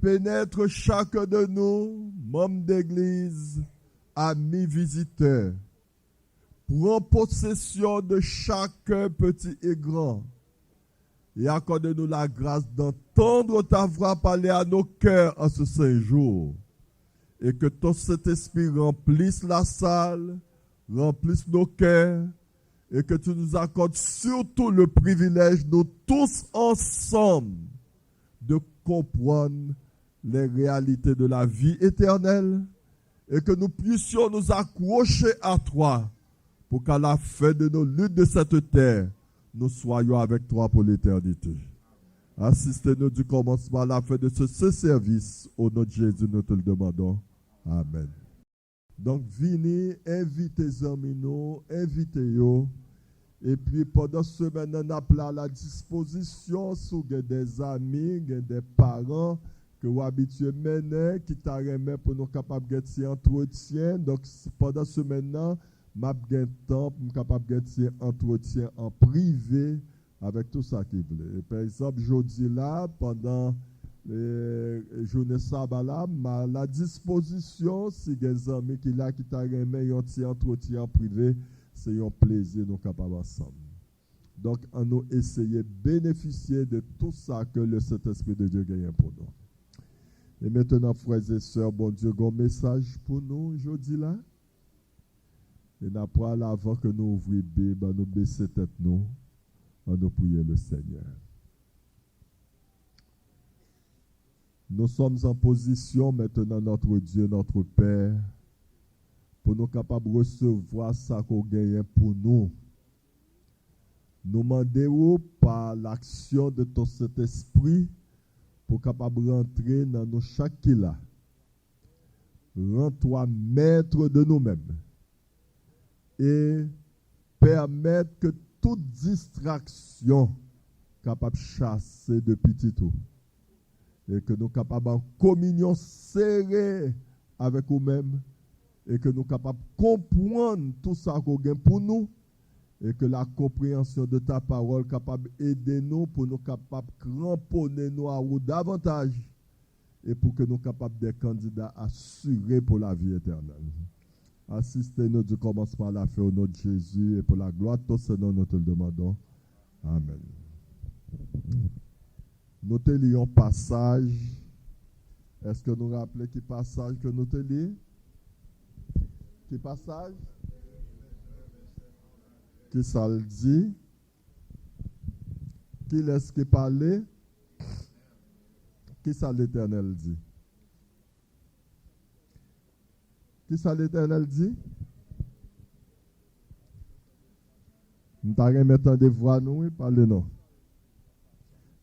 pénètre chacun de nous, membres d'église, amis visiteurs. Prends possession de chacun, petit et grand. Et accorde-nous la grâce d'entendre ta voix parler à nos cœurs en ce saint jour. Et que ton Saint-Esprit remplisse la salle, remplisse nos cœurs, et que tu nous accordes surtout le privilège, nous tous ensemble, de comprendre les réalités de la vie éternelle, et que nous puissions nous accrocher à toi, pour qu'à la fin de nos luttes de cette terre, nous soyons avec toi pour l'éternité. Assistez-nous du commencement à la fin de ce service. Au nom de Jésus, nous te le demandons. Amen. Donc, venez, invitez les amis, invitez-les. Et puis, pendant ce semaine, on a à la disposition sur des amis, des parents que vous habituez mener, qui t'arrêtent pour nous capables de faire un entretien. Donc, pendant ce semaine, m'a gen temps pour capable de entretien en privé avec tout ça qui plaît. Par exemple, jeudi là, pendant les journées sabbat là, à la disposition, si des amis qui là qui t'a remis un petit entretien en privé, c'est un plaisir nous capables ensemble. Donc, on nous essayer de bénéficier de tout ça que le Saint-Esprit de Dieu gagne pour nous. Et maintenant, frères et sœurs, bon Dieu, un message pour nous aujourd'hui là. Et après, avant que nous ouvrions la Bible, nous baisser tête nous, nous prier le Seigneur. Nous sommes en position maintenant, notre Dieu, notre Père, pour nous capables de recevoir ça qu'on gagne pour nous. Nous demandons par l'action de ton Saint-Esprit pour capable de rentrer dans nos chaque là. Rends-toi maître de nous-mêmes. Et permettre que toute distraction capable de chasser depuis tout. Et que nous capables en communion serrée avec nous-mêmes. Et que nous capables de comprendre tout ça qu'on gagne pour nous. Et que la compréhension de ta parole capable d'aider nous pour nous capables de cramponner nous à vous davantage. Et pour que nous capables des candidats assurés pour la vie éternelle. Assistez-nous du commencement à la fin au nom de Jésus et pour la gloire de ton Seigneur, nous te le demandons. Amen. Nous te lions passage. Est-ce que nous rappelons qui passage que nous te lisons? Qui passage? Qui ça le dit? Qui laisse qui parler? Qui ça l'Éternel dit? Qui ça l'Éternel dit? Nous t'avons mettre des voix nous et parler non.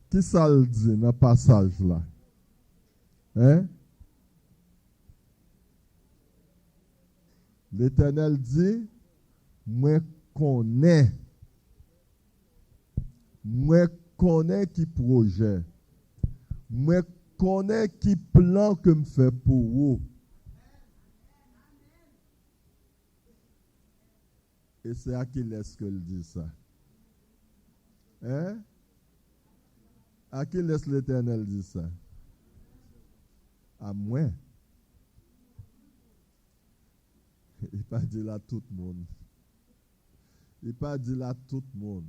Qui ça le dit dans le passage là? Hein? L'Éternel dit, moi connais qui projet. Moi connais qui plan que me fait pour vous. Et c'est à qui laisse qu'il dit ça? Hein? À qui laisse l'Éternel dire ça? À moi. Il pas dit là tout le monde. Il pas dit là tout le monde.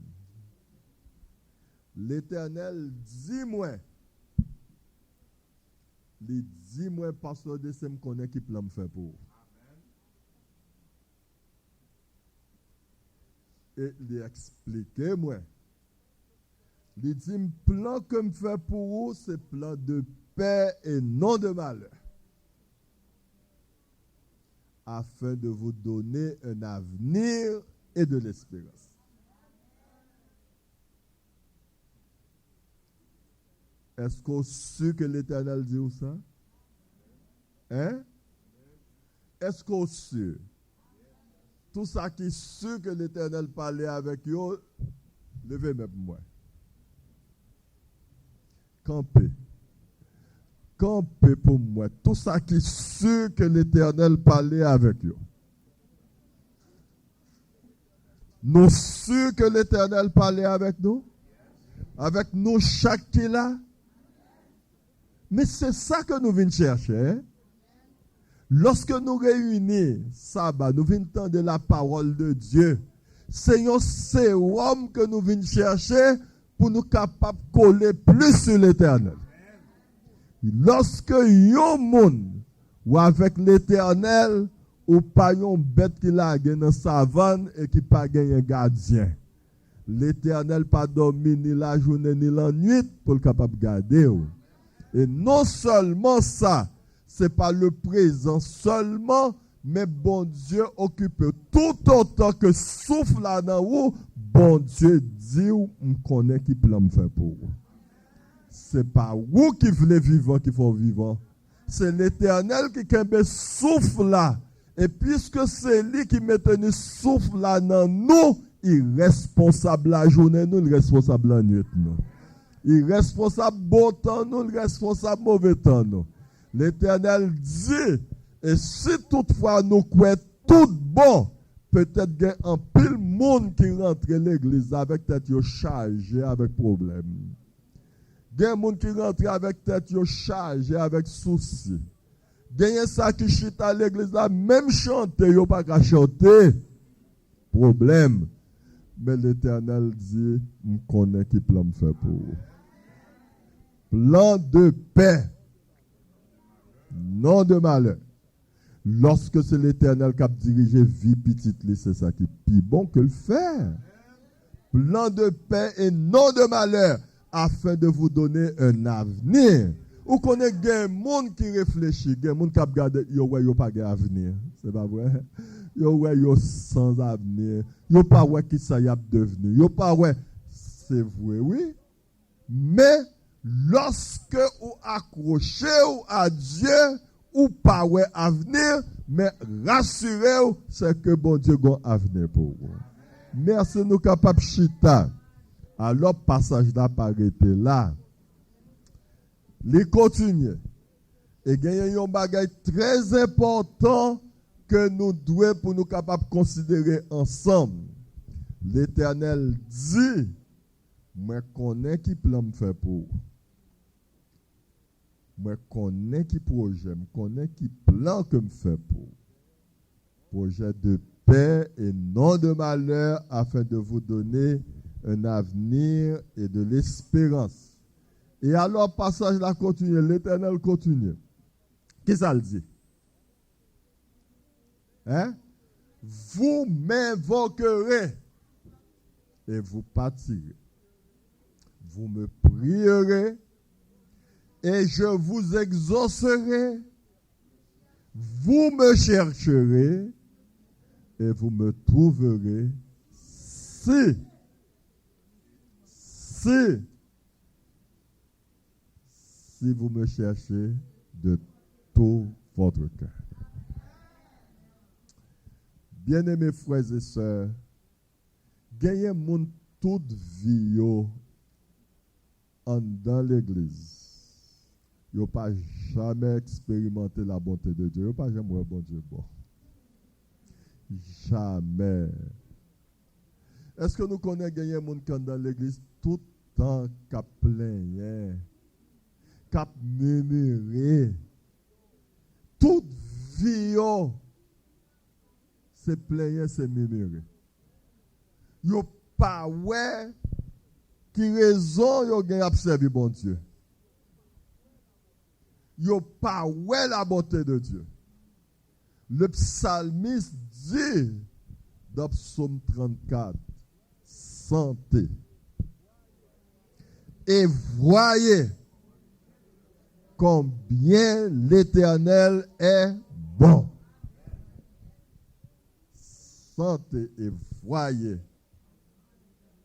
L'Éternel dit moi. Il dit moi parce que je me connais qui plan me faire pour. Et il explique moi. Il dit plan que me fait pour vous, c'est plan de paix et non de malheur. Afin de vous donner un avenir et de l'espérance. Est-ce qu'on sait que l'Éternel dit ou ça? Hein? Est-ce qu'on sait? Tout ça qui sait que l'Éternel parlait avec eux, levez même moi. Campez. Campez pour moi. Tout ça qui sait que l'Éternel parlait avec eux. Nous sûrs que l'Éternel parlait avec nous? Avec nous chaque qui là? Mais c'est ça que nous venons chercher. Lorsque nous réunissons sabbat, nous venons entendre la parole de Dieu. C'est un sérum que nous venons chercher pour nous capables de coller plus sur l'Éternel. Lorsque yon monde ou avec l'Éternel ou pas yon bête qui la dans la savane et qui pas un gardien. L'Éternel pas dormi ni la journée ni la nuit pour le capable de garder. Et non seulement ça, c'est pas le présent seulement, mais bon Dieu occupe tout autant que souffle là dans vous, bon Dieu dit ou on connaît qui plan me faire pour vous. C'est pas vous qui voulez vivant qui faut vivant. C'est l'Éternel qui kembe souffle là. Et puisque c'est lui qui met un souffle là dans nous, il est responsable la journée, nous, il est responsable la nuit. Nous. Il est responsable bon temps, nous, il est responsable mauvais temps. Nous. L'Éternel dit, et si toutefois nous croyons tout bon, peut-être qu'il y a un pile monde qui rentre à l'église avec tête chargée avec problème. Il y a un monde qui rentre avec tête chargée avec soucis. Il y a ça qui chute à l'église là, même chanter, il n'y a pas qu'à chanter. Problème. Mais l'Éternel dit, je connais qui plan me faire pour vous. Plan de paix, non de malheur. Lorsque c'est l'Éternel qui a dirigé vie petite, c'est ça qui est plus bon que le faire. Plan de paix et non de malheur, afin de vous donner un avenir. Vous connaissez des gens qui réfléchissent, des gens qui regardent, ils n'ont pas d'avenir. C'est pas vrai? Ils ont sans avenir. Ils n'ont pas qui ça y a devenu. Ils n'ont pas c'est vrai, oui. Mais lorsque vous accrochez à Dieu, ou pas avenir, mais rassurez-vous, c'est que bon Dieu a un avenir pour vous. Merci nous capables chita. Alors passage d'apparaître là. Les continuer. Et il y a un bagage très important que nous devons pour nous capables de considérer ensemble. L'Éternel dit, moi connais qui plan me faire pour vous. Moi connais qui projet, moi connais qui plan que me fait pour. Projet de paix et non de malheur afin de vous donner un avenir et de l'espérance. Et alors, passage là continue, l'Éternel continue. Qu'est-ce qu'il dit? Hein? Vous m'invoquerez et vous partirez. Vous me prierez et je vous exaucerai. Vous me chercherez et vous me trouverez si vous me cherchez de tout votre cœur. Bien-aimés frères et sœurs, gagnez mon toute vie dans l'église. Ils n'ont pas jamais expérimenté la bonté de Dieu. Ils n'ont pas jamais vu bon Dieu bon. Jamais. Est-ce que nous connaissons gagner des gens dans l'église tout le temps qui plaignent, qui murmurent, toute vie, c'est plaignent, c'est murmurer. Ils n'ont pas ouais qui raison ils ont gagné à servir bon Dieu. Ils n'ont pas ouais la bonté de Dieu. Le psalmiste dit dans Psaume 34, sentez et voyez combien l'Éternel est bon. Sentez et voyez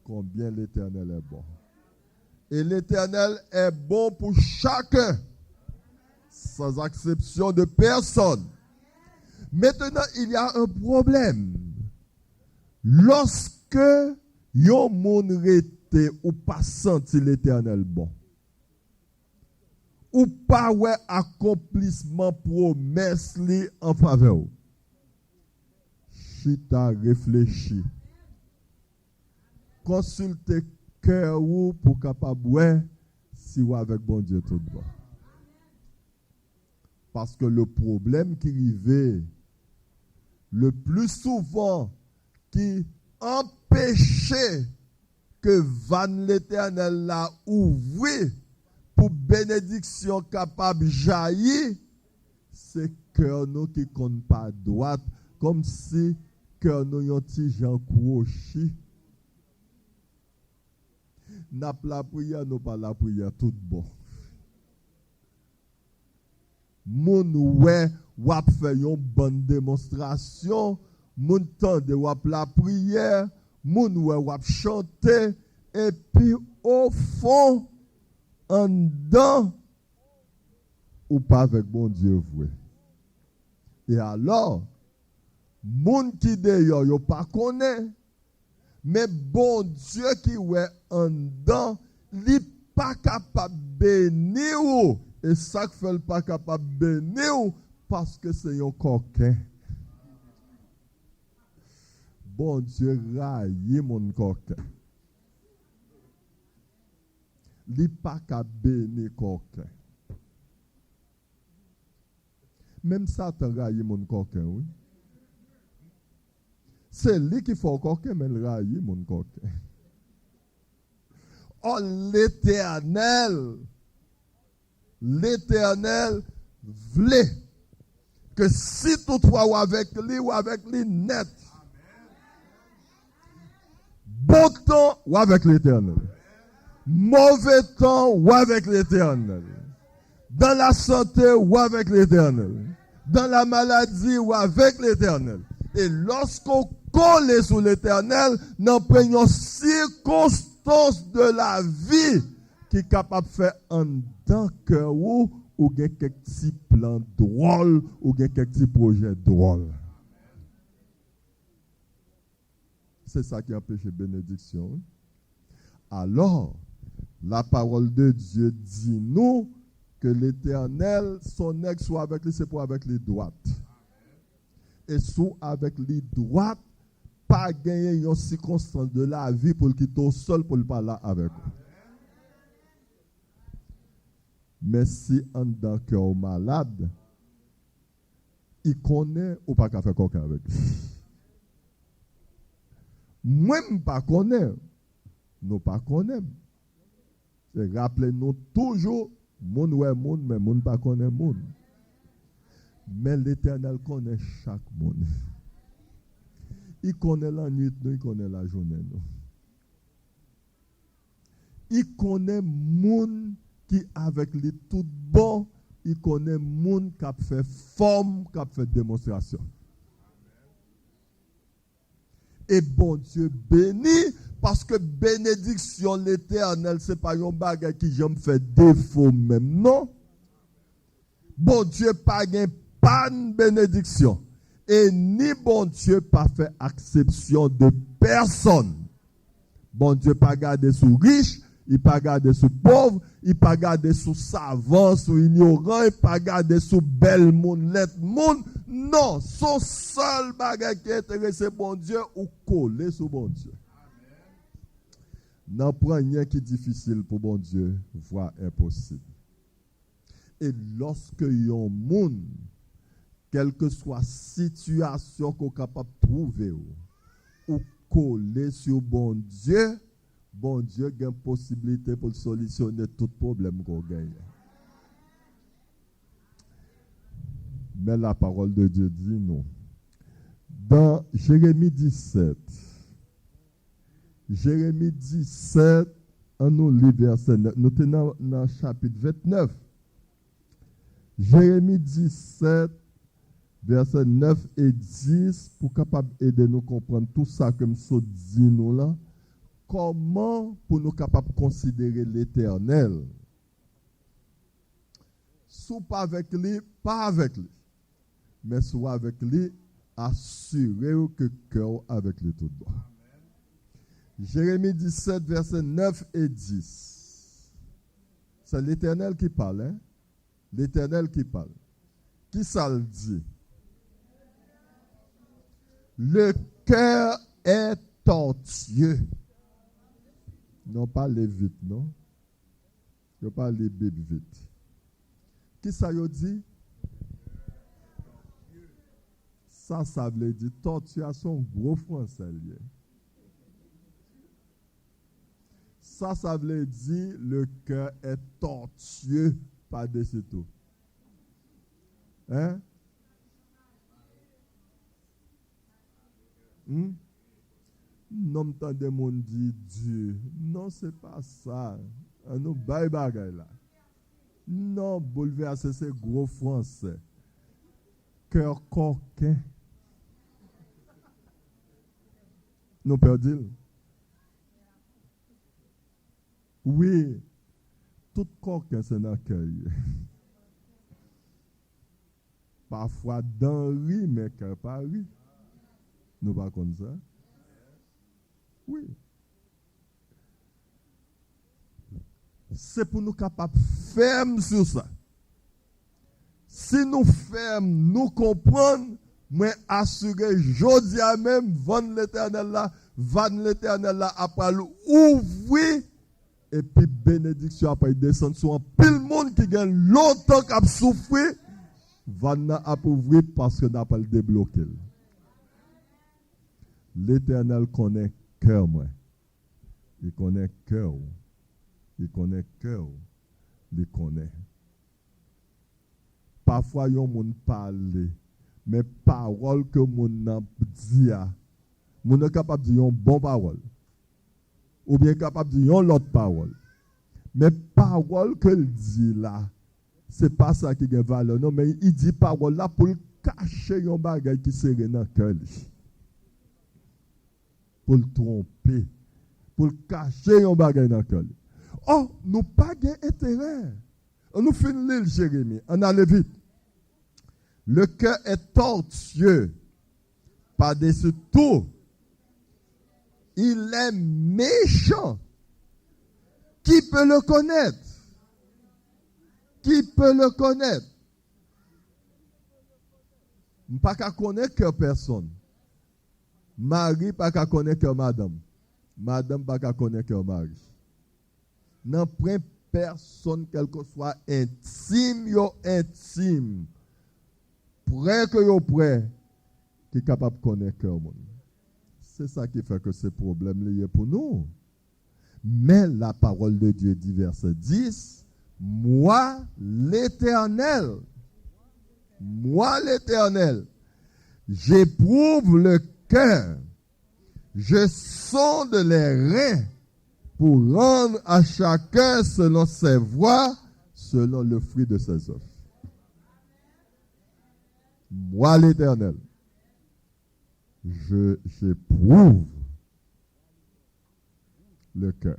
combien l'Éternel est bon. Et l'Éternel est bon pour chacun, sans exception de personne. Maintenant, il y a un problème. Lorsque yon moun rete ou pas senti l'Éternel bon, ou pas ouais accomplissement promesse li en faveur, chita réfléchi, consultez cœur ou pour capable ouais si ou avec bon Dieu tout bon. Parce que le problème qui arrivait le plus souvent, qui empêchait que Van l'Éternel l'a ouvert pour bénédiction capable jaillir, c'est cœur nous qui compte pas droite, comme si cœur nous yon ti Jean croché. N'a pas la prière, nous pas la prière tout bon. Moun ouais wap fait une bonne démonstration, moun tande wap la prière, moun ouais wap chanter, et puis au fond en dedans ou pas avec bon Dieu vrai. Et alors moun qui d'ailleurs yo pas connaît, mais bon Dieu qui ouais en dedans, li pas capable bénir ou. Et ça qui fait pas capable de bénir parce que c'est un coquin. Bon Dieu raille mon coquin. Il pas capable de bénir coquin. Même Satan raille mon coquin, oui. C'est lui qui fait coquin, mais il raille mon coquin. Oh l'Éternel! L'Éternel voulait que si toutefois ou avec lui net, bon temps ou avec l'Éternel, mauvais temps ou avec l'Éternel, dans la santé ou avec l'Éternel, dans la maladie ou avec l'Éternel. Et lorsqu'on colle sur l'Éternel, nous prenons circonstances de la vie qui est capable de faire un dans cœur ou quelques petits plans drôles ou quelques petits projets drôles. C'est ça qui empêche la bénédiction. Alors, la parole de Dieu dit nous que l'Éternel, son ex soit avec lui, c'est pour avec les droites. Et soit avec les droites, pas gagner une circonstance de la vie pour le quitter seul pour le parler avec vous. Mais si un dans cœur malade, il connaît ou pas qu'à faire coquin avec lui. Même pas connaît, nous pas connaît. Rappelez-nous toujours, moun ouais moun, mais moun pas connaît moun. Mais l'Éternel connaît chaque monde. Il connaît la nuit, il connaît la journée. Il connaît moun qui avec les tout bon, il connaît moun qui a fait forme, qui a fait démonstration. Et bon Dieu béni, parce que bénédiction l'Éternel, ce n'est pas un bagage qui j'aime fait défaut même, non. Bon Dieu pas de bénédiction. Et ni bon Dieu pas fait exception de personne. Bon Dieu pas gardé sous riche, il pas gardé sous pauvre, il pas gardé sous savant, sous ignorant, il pas gardé sous belle monde, let monde. Non, son seul bagage qui intéresse bon Dieu ou coller sur bon Dieu. N'en prend rien qui est difficile pour bon Dieu, voire impossible. Et lorsque yon monde, quelle que soit la situation qu'on est capable de trouver ou coller sur bon Dieu a une possibilité pour solutionner tout problème qu'on gagne. Mais la parole de Dieu dit non. Dans Jérémie 17, on nous lit verset 9. Nous sommes dans le chapitre 29. Jérémie 17, verset 9 et 10, pour capable aider nous comprendre tout ça que nous dit nous là. Comment pour nous capables de considérer l'Éternel? Soit pas avec lui, pas avec lui. Mais soit avec lui, assurez que cœur avec lui tout droit. Jérémie 17, versets 9 et 10. C'est l'Éternel qui parle. Hein? L'Éternel qui parle. Qui ça le dit? Le cœur est tortueux. Non, pas les vite, non? Ne pas les bébés vite. Qui ça y dit? Ça veut dire torture son gros français. Ça veut dire le cœur est tortueux par-dessus tout. Hein? Non, m'tendez mon dit Dieu. Non, c'est pas ça. Nous bail bagay là. Non, bouleversé, c'est gros français. Cœur coquin. Nous perdons. Oui, tout coquin, c'est dans le cœur. Parfois, dans riz, mais cœur pas riz. Nous pas comme ça. Oui. C'est pour nous capables fermes sur ça. Si nous fermes, nous comprenons, mais assurer, jodi à même, vendre l'éternel là, après l'ouvrir, et puis bénédiction après descendre sur un pile monde qui gagne longtemps qu'à souffrir, vendre à ouvrir parce que n'a pas le débloqué. L'éternel connaît cœur, moi. Il connaît cœur. Il connaît cœur. Il connaît. Parfois, il y a des gens parler, mais parole que mon dit, mon est capable de dire une bonne parole. Ou bien capable de dire l'autre parole. Mais parole que il dit là, ce n'est pas ça qui a valeur. Non, mais il dit parole là pour cacher un bagage qui serait dans le cœur. Pour le tromper. Pour cacher un bagage dans le cœur. Oh, nous pas d'intérêt. Nous finissons l'île, Jérémie. On allait vite. Le cœur est tortueux. Par-dessus tout. Il est méchant. Qui peut le connaître? Qui peut le connaître? Je ne peux pas connaître que personne. Marie pas qu'à connaître que madame. Madame pas qu'à connaître que Marie. Non, point personne, quel que soit intime, près que yo près, qui est capable de connaître que monde. C'est ça qui fait que ce problème lié pour nous. Mais la parole de Dieu dit, verset 10, moi l'Éternel, j'éprouve le cœur, je sonde les reins pour rendre à chacun selon ses voies, selon le fruit de ses œuvres. Moi l'Éternel, j'éprouve le cœur.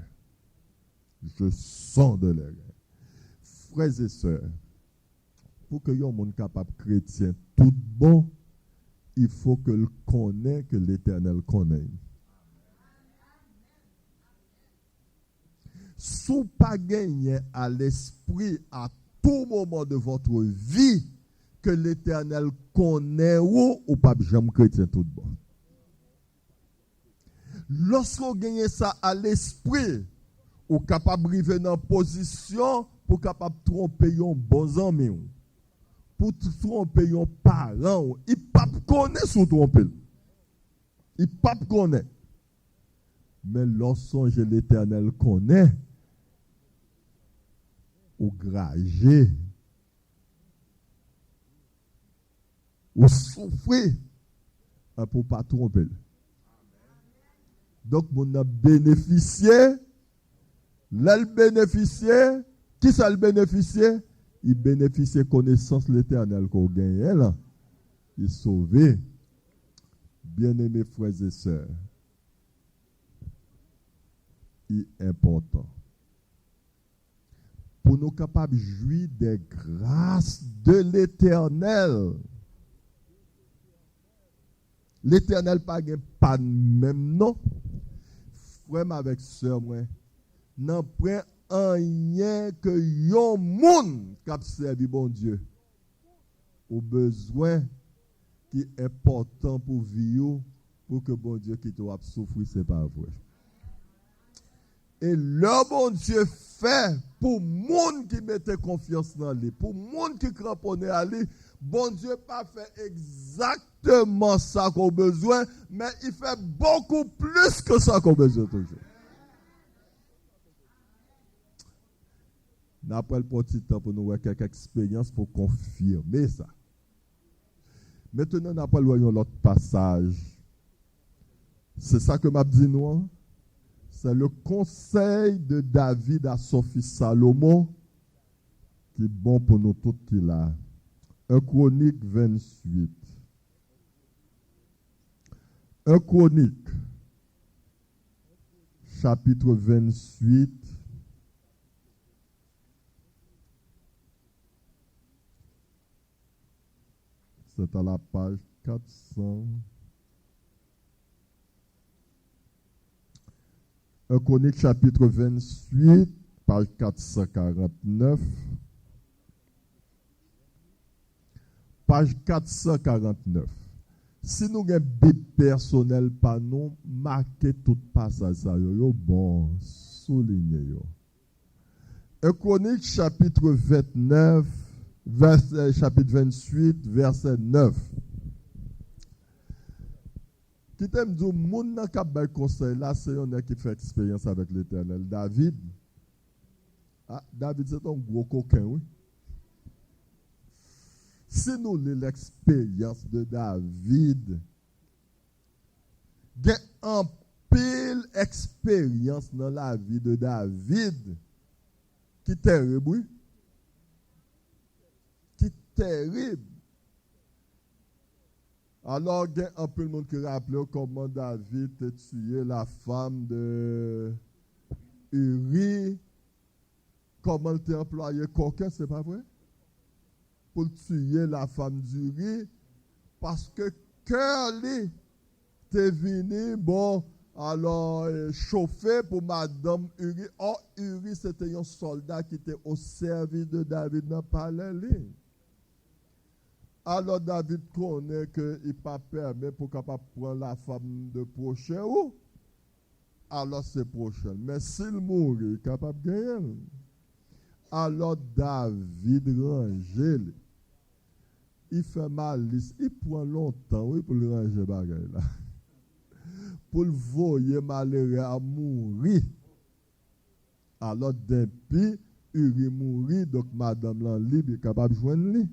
Je sonde les reins. Frères et sœurs, pour que yon monde capable chrétien tout bon, il faut que le connaisse, que l'Éternel connaisse. Si vous pas gagné à l'esprit à tout moment de votre vie que l'Éternel connaît ou pas jamais chrétien tout bon. Lorsqu'on gagne ça à l'esprit, ou capable de arriver dans une position pour capable de tromper un bon ami, pour tromper un parent, il ne peut pas connaître son tromper. Il ne peut pas connaître. Mais lorsque l'Éternel connaît, ou gragé, ou souffrir pour ne pas tromper. Donc, on a bénéficié. Là, qui ça le bénéficié? Il bénéficie de connaissance l'éternel qu'on gagne. Là. Il est sauvé. Bien-aimés frères et sœurs, il est important. Pour nous capables de jouir des grâces de l'éternel. L'éternel pas même non. Frère avec sœur, moi, n'en prend rien que yon moun qui a servi bon Dieu. Au besoin qui est important pour vivre, pour que bon Dieu qui doit souffrir, c'est pas vrai. Et le bon Dieu fait pour moun qui mettait confiance dans lui, pour moun qui cramponnait à lui, Bon Dieu pas fait exactement ça qu'on a besoin, mais il fait beaucoup plus que ça qu'on a besoin toujours. Nous avons le petit temps pour nous avoir quelques expériences pour confirmer ça. Maintenant, nous avons l'autre passage. C'est ça que m'a dit nous. C'est le conseil de David à son fils Salomon qui est bon pour nous tous qui là. 1 Chronique 28. 1 Chronique, chapitre 28. C'est à la page 400. 1 Chronique, chapitre 28, page 449. Page 449. Si nous avons une Bible personnelle, pas nous, marquez tout passage, bon, soulignez. 1 Chronique, chapitre 29, chapitre 28, verset 9. Qui t'aime dire, moun nan kap bay conseil là, c'est un qui fait expérience avec l'Éternel. David. Ah, David, c'est un gros coquin, oui. Si nous lisons l'expérience de David, il y a un pile expérience dans la vie de David qui est terrible, oui. Qui est terrible. Alors, il y a un peu de monde qui rappelle comment David a tué la femme de Uri. Comment il a employé coquin, c'est pas vrai? Pour tuer la femme d'Uri. Parce que cœur lui t'est venu, bon, alors chauffé pour madame Uri. Oh, Uri, c'était un soldat qui était au service de David dans le palais. Alors David connaît qu'il ne pas permis pour capable prendre la femme de prochain ou alors c'est prochain. Mais s'il mourit, il est capable de gagner. Alors David range. Il fait malice. Il prend longtemps oui, pour le ranger bagaille là. Pour le voyer malheureux à mourir. Alors depuis, Uri mourit, donc madame là libre est capable de joindre lui.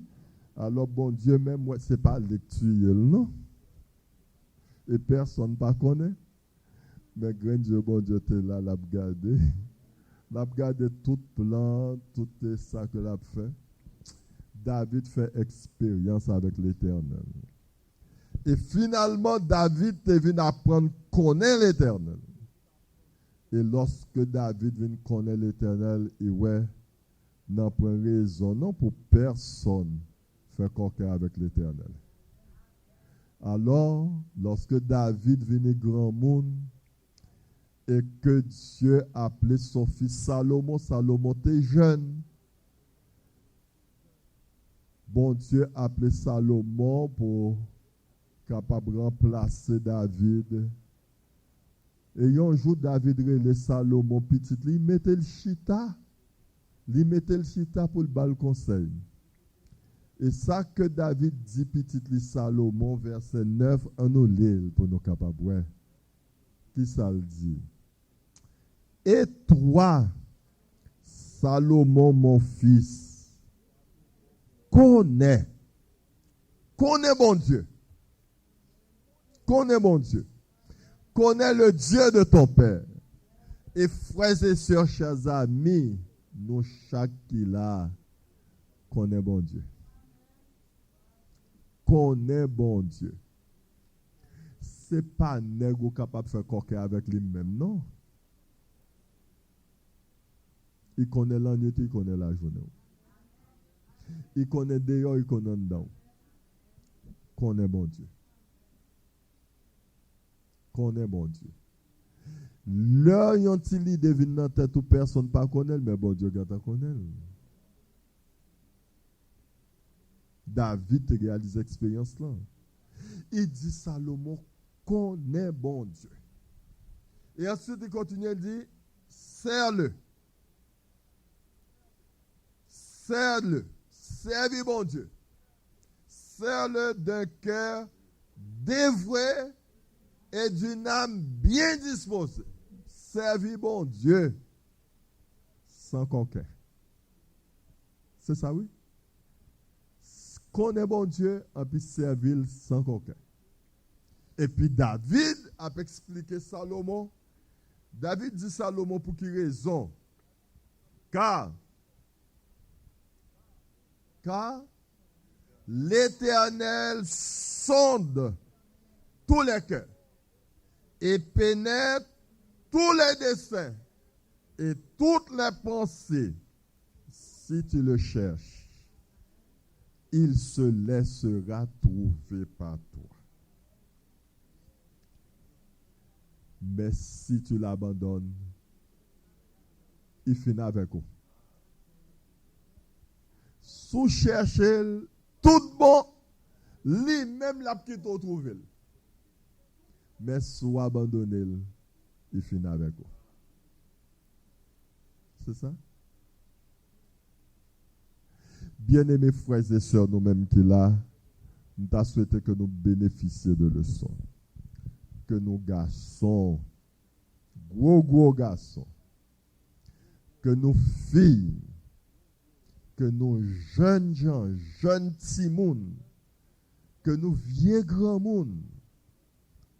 Alors, bon Dieu, même moi, ce n'est pas le tuer, non? Et personne ne pas connaît. Mais grand Dieu, bon Dieu, tu es là, l'a regardé. L'a regardé tout plan, tout ça que l'a fait. David fait expérience avec l'Éternel. Et finalement, David est venu apprendre à connaître l'Éternel. Et lorsque David vient connaître l'Éternel, il n'a pas raison, non pour personne. Fait coquin avec l'Éternel. Alors, lorsque David venait grand monde et que Dieu appelait son fils Salomon, Salomon était jeune. Bon Dieu appelait Salomon pour capable remplacer David. Et un jour, David relève Salomon petit, il mettait le chita. Il mettait le chita pour le bal conseil. Et ça que David dit, petit Salomon, verset 9, en nous lire pour nous capables. Qui ça le dit? Et toi, Salomon, mon fils, connais mon Dieu. Connais mon Dieu. Connais le Dieu de ton Père. Et frères et sœurs, chers amis, nous chaque qui là, connaît bon Dieu. Connaît bon Dieu. Ce n'est pas nègre capable de faire coquet avec lui-même, non. Il connaît la nuit, il connaît la journée. Il connaît dehors, il connaît dedans. Connaît bon Dieu. Connaît bon Dieu. L'heure yon ti li devine dans tête ou personne pas connaît, mais bon Dieu gata connaît. David réalise l'expérience là. Il dit Salomon connaît bon Dieu. Et ensuite il continue, il dit serre-le. Serre-le. Servis bon Dieu. serre-le d'un cœur dévoué et d'une âme bien disposée. Servir bon Dieu sans conquête. C'est ça, oui? Connaître bon Dieu et puis servir sans conquête. Et puis David a expliqué Salomon. David dit Salomon pour quelle raison? Car l'Éternel sonde tous les cœurs et pénètre tous les desseins et toutes les pensées. Si tu le cherches, il se laissera trouver par toi. Mais si tu l'abandonnes, il finit avec vous. Sous chercher tout bon, lui-même l'a petit trouvé. Mais sous abandonner, il finit avec vous. C'est ça? Bien-aimés frères et sœurs, nous-mêmes qui là, nous t'as souhaité que nous bénéficions de leçons. Que nos garçons, gros garçons, que nos filles, que nos jeunes gens, jeunes petits moun, que nos vieux grands moun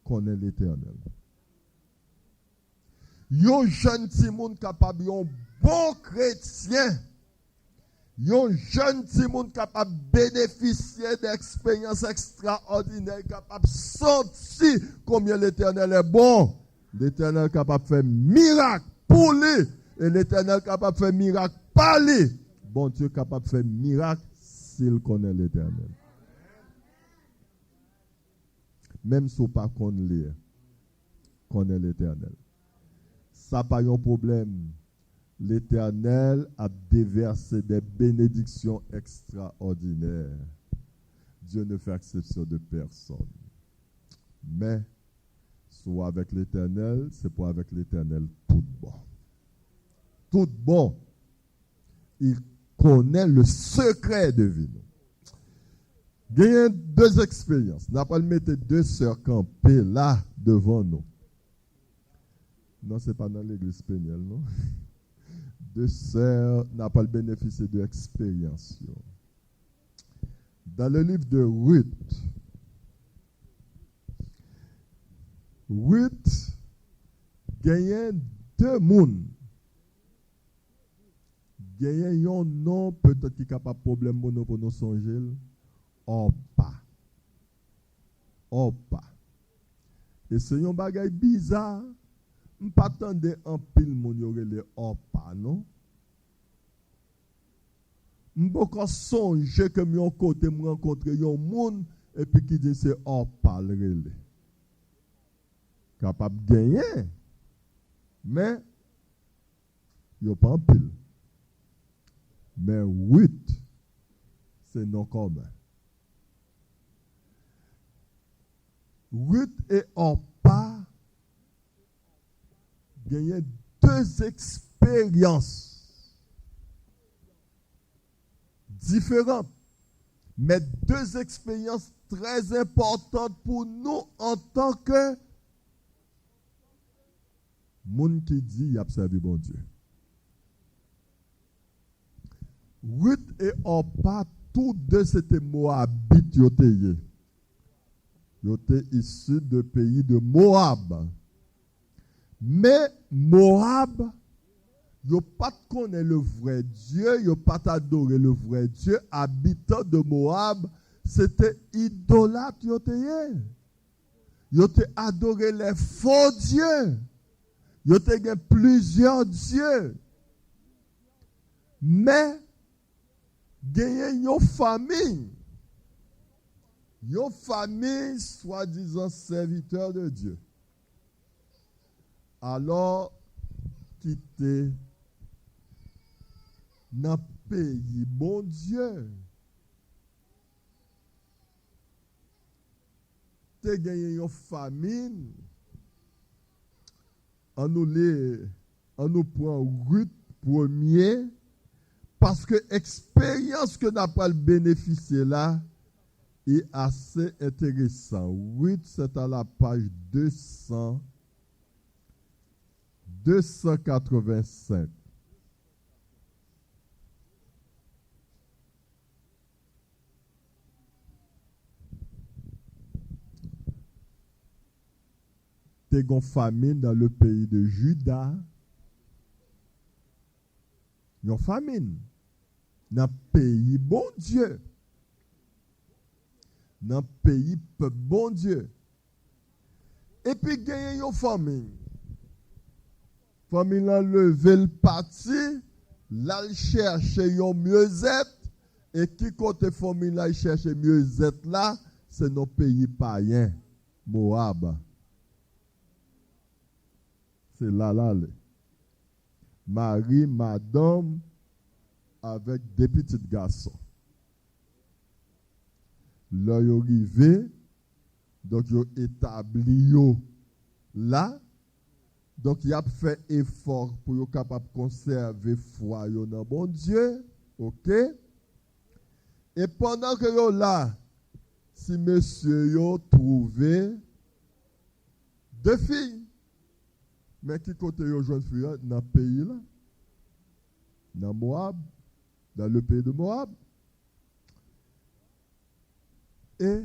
connaissent l'Éternel. Yon jeune petit moun capable, yon bon chrétien, yon jeune petit moun capable de bénéficier d'expériences extraordinaires, capable de sentir combien l'Éternel est bon. L'Éternel est capable de faire miracle pour lui. Et l'Éternel est capable de faire miracle par lui. Bon Dieu est capable de faire miracle s'il connaît l'Éternel. Même si on ne connaît pas lire, connaît l'Éternel. Ça pas un problème. L'Éternel a déversé des bénédictions extraordinaires. Dieu ne fait exception de personne. Mais, soit avec l'Éternel, c'est pour avec l'Éternel tout bon. Tout bon. Il connaît le secret de vie. Il y a deux expériences. On n'a pas mettre deux sœurs campées là devant nous. Non, ce n'est pas dans l'église Péniel, non? Deux sœurs n'a pas le bénéfice de l'expérience. Dans le livre de Ruth, gagne deux mondes. Gagne un nom peut-être qui est capable de problème pour nous songer. Orpa. Et c'est un bagage bizarre. Je ne m'attendais pas en pile mon yorele Orpa, non? Je ne peux pas songer que mon côté me rencontre un monde et puis qui dit c'est Orpa le relais. Capable de gagner. Mais il n'y a pas en pile. Mais 8, c'est non commun. 8 et Orpa gagnent deux expériences différentes, mais deux expériences très importantes pour nous en tant que monde qui dit il a servi bon Dieu. Ruth et Orpa, tous deux c'était Moabites. Ils étaient issus du pays de Moab. Mais Moab, ils n'ont pas connu le vrai Dieu, ils n'ont pas adoré le vrai Dieu. Habitants de Moab, c'était idolâtre. Ils ont adoré les faux dieux. Ils ont plusieurs dieux. Mais, il y a une famille, soi-disant serviteur de Dieu. Alors, quitter dans le pays, bon Dieu. Tu as gagné une famine. On nous prend Ruth premier. Parce que l'expérience que n'a pas le bénéficié là, est assez intéressant. Ruth, c'est à la page 285. Il y a une famine dans le pays de Juda. Il y a une famine dans le pays bon Dieu. Dans le pays peuple bon Dieu. Et puis il y a une famine. La famine a levé le parti, là il cherche un mieux-être. Et qui côté famine là il cherche mieux-être là, c'est nos pays païens, Moab. C'est là. Marie, madame, avec des petits garçons. Là, ils sont arrivés, donc ils ont établi là. Donc, ils ont fait effort pour être capable de conserver foi dans bon Dieu. OK? Et pendant que ils sont là, si monsieur a trouvé deux filles, mais qui côté yo jeune fille dans le pays là? Dans Moab, dans le pays de Moab. Et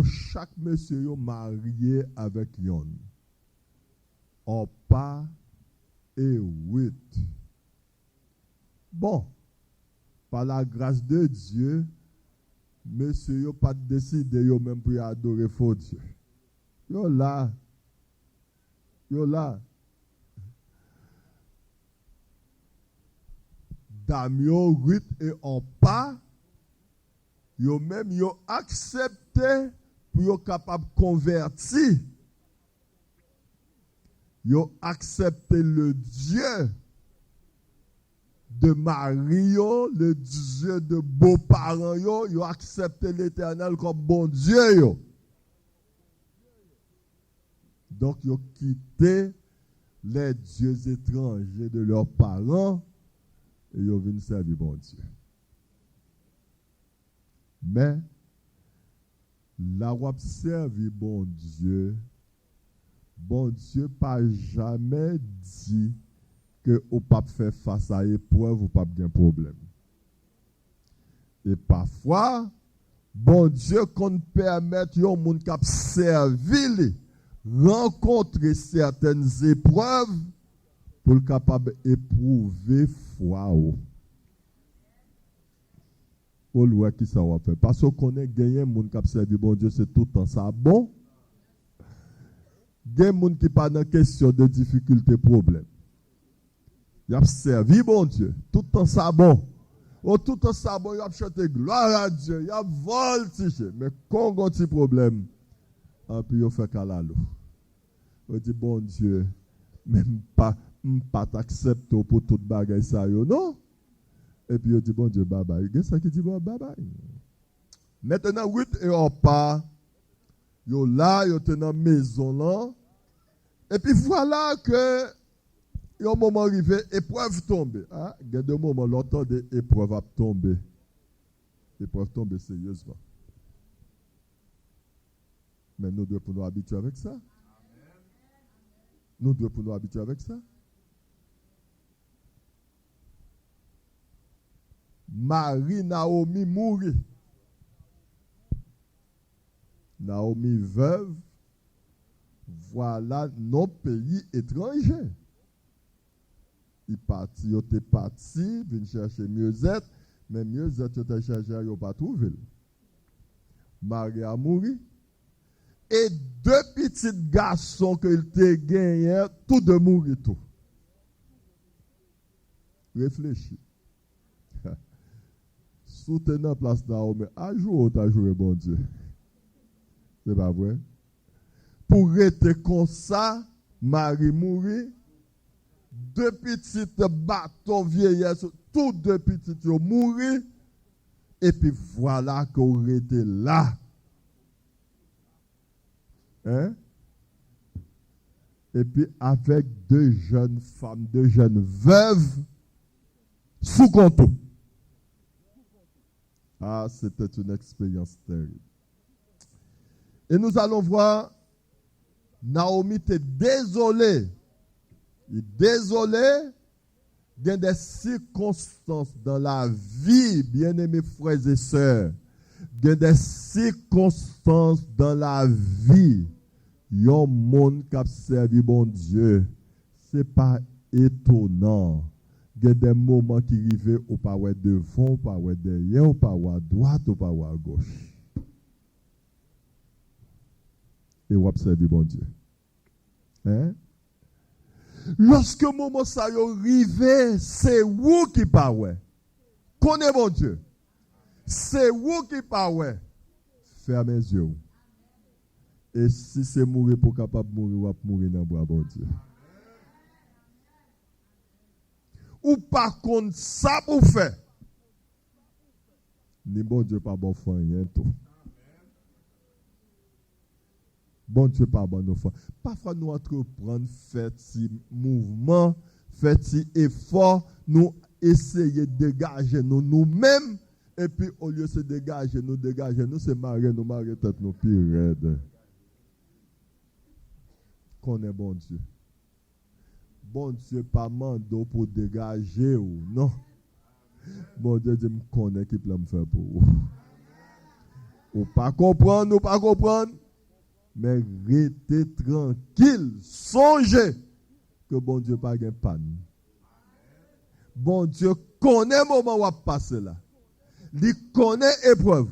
chaque monsieur yo marié avec yon. Orpa et Ruth. Bon, par la grâce de Dieu, monsieur yo pas décidé yo même pour adorer faux Dieu. Yo là. Damio, Ruth et Orpa, yo même yo accepté pour yo capable de convertir. Yo accepté le Dieu de Marie, le Dieu de beaux-parents, yo accepté l'Éternel comme bon Dieu. Yo. Donc, ils ont quitté les dieux étrangers de leurs parents et ils ont venu servir bon Dieu. Mais, là où servi bon Dieu pas jamais dit que vous ne pouvez pas faire face à l'épreuve ou pas de problème. Et parfois, bon Dieu qu'on permet aux gens qui servir rencontrer certaines épreuves pour être capable d'éprouver foi. Pour le qui ça va faire. Parce qu'on est gagné, moun qui servi bon Dieu, c'est tout le temps ça bon. Il y a des gens qui pas dans question de difficulté, problème. Il a servi bon Dieu, tout le temps ça bon. Tout le temps ça bon, il a chanté gloire à Dieu, il a voltigé. Mais quand on a un petit problème, et puis il fait calalo. On dit bon Dieu, même pas t'accepter pour toute bagaille ça yo non. Et puis il dit bon Dieu bye bye. Qu'est-ce qui dit bon bye bye. Maintenant Ruth et Orpa yo là yo dans la maison là. Et puis voilà que il y a un moment arrivé épreuve tombe. Ah, il y a des moments l'autre de épreuve a tomber. Épreuve tomber sérieusement. Mais nous devons nous habituer avec ça. Nous devons nous habituer avec ça. Marie Naomi mourit. Naomi veuve. Voilà nos pays étrangers. Il était parti, vient chercher mieux-être, mais mieux-être, il a cherché, il n'a pas trouvé. Marie a mouru. Et deux petits garçons qu'il te gagné, tout de mourir tout. Réfléchis. Soutenant place Naomi, à jour tu as joué bon Dieu. C'est pas vrai? Pour être comme ça, Marie mourit. Deux petites bâtons vieillesse, tous deux petites ont mouru. Et puis voilà qu'on était là. Hein? Et puis avec deux jeunes femmes, deux jeunes veuves sous contrôle. Ah, c'était une expérience terrible. Et nous allons voir, Naomi était désolée. Désolée il y a des circonstances dans la vie, bien-aimés frères et sœurs. Il y a des circonstances dans la vie. Il y a un monde qui a servi bon Dieu. Ce n'est pas étonnant. Il y a des moments qui arrivent au pas devant, au pas derrière, au pas à droite, au pas à gauche. Et on observe bon Dieu. Hein? Lorsque le moment ça y arrive, c'est vous qui parlez. Connaissez mon Dieu. C'est vous qui parlez. Fermez les yeux. Et si c'est mourir pour capable de mourir, ou mourir dans le bras bon Dieu. Ou par contre, ça pour faire. Ni bon Dieu pas bon faire rien tout. Bon Dieu pas bon nous faire. Parfois nous entreprendre faire petit mouvement, faire petit effort, nous essayer de dégager nous-mêmes et puis au lieu de se dégager, nous c'est marrer tête nous pire raide. Connais bon Dieu. Bon Dieu pas mando pour dégager ou non. Bon Dieu dit me connaît qui peut me faire pour vous. Ou pas comprendre, mais restez tranquille, songez que bon Dieu pas gain panne. Bon Dieu connaît le moment où on passe là. Il connaît épreuve,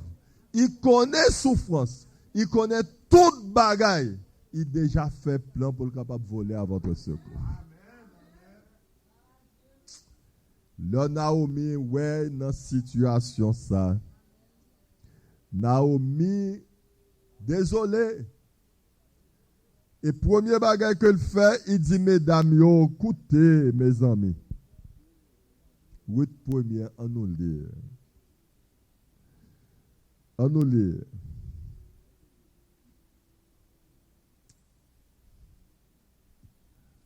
il connaît souffrance, il connaît toute bagaille. Il déjà fait plan pour le capable de voler à votre secours. Le Naomi, ouais, dans cette situation ça. Naomi, désolé. Et premier bagage qu'il fait, il dit, mesdames, yo, écoutez, mes amis. 8 premiers, on nous lire. On nous lire.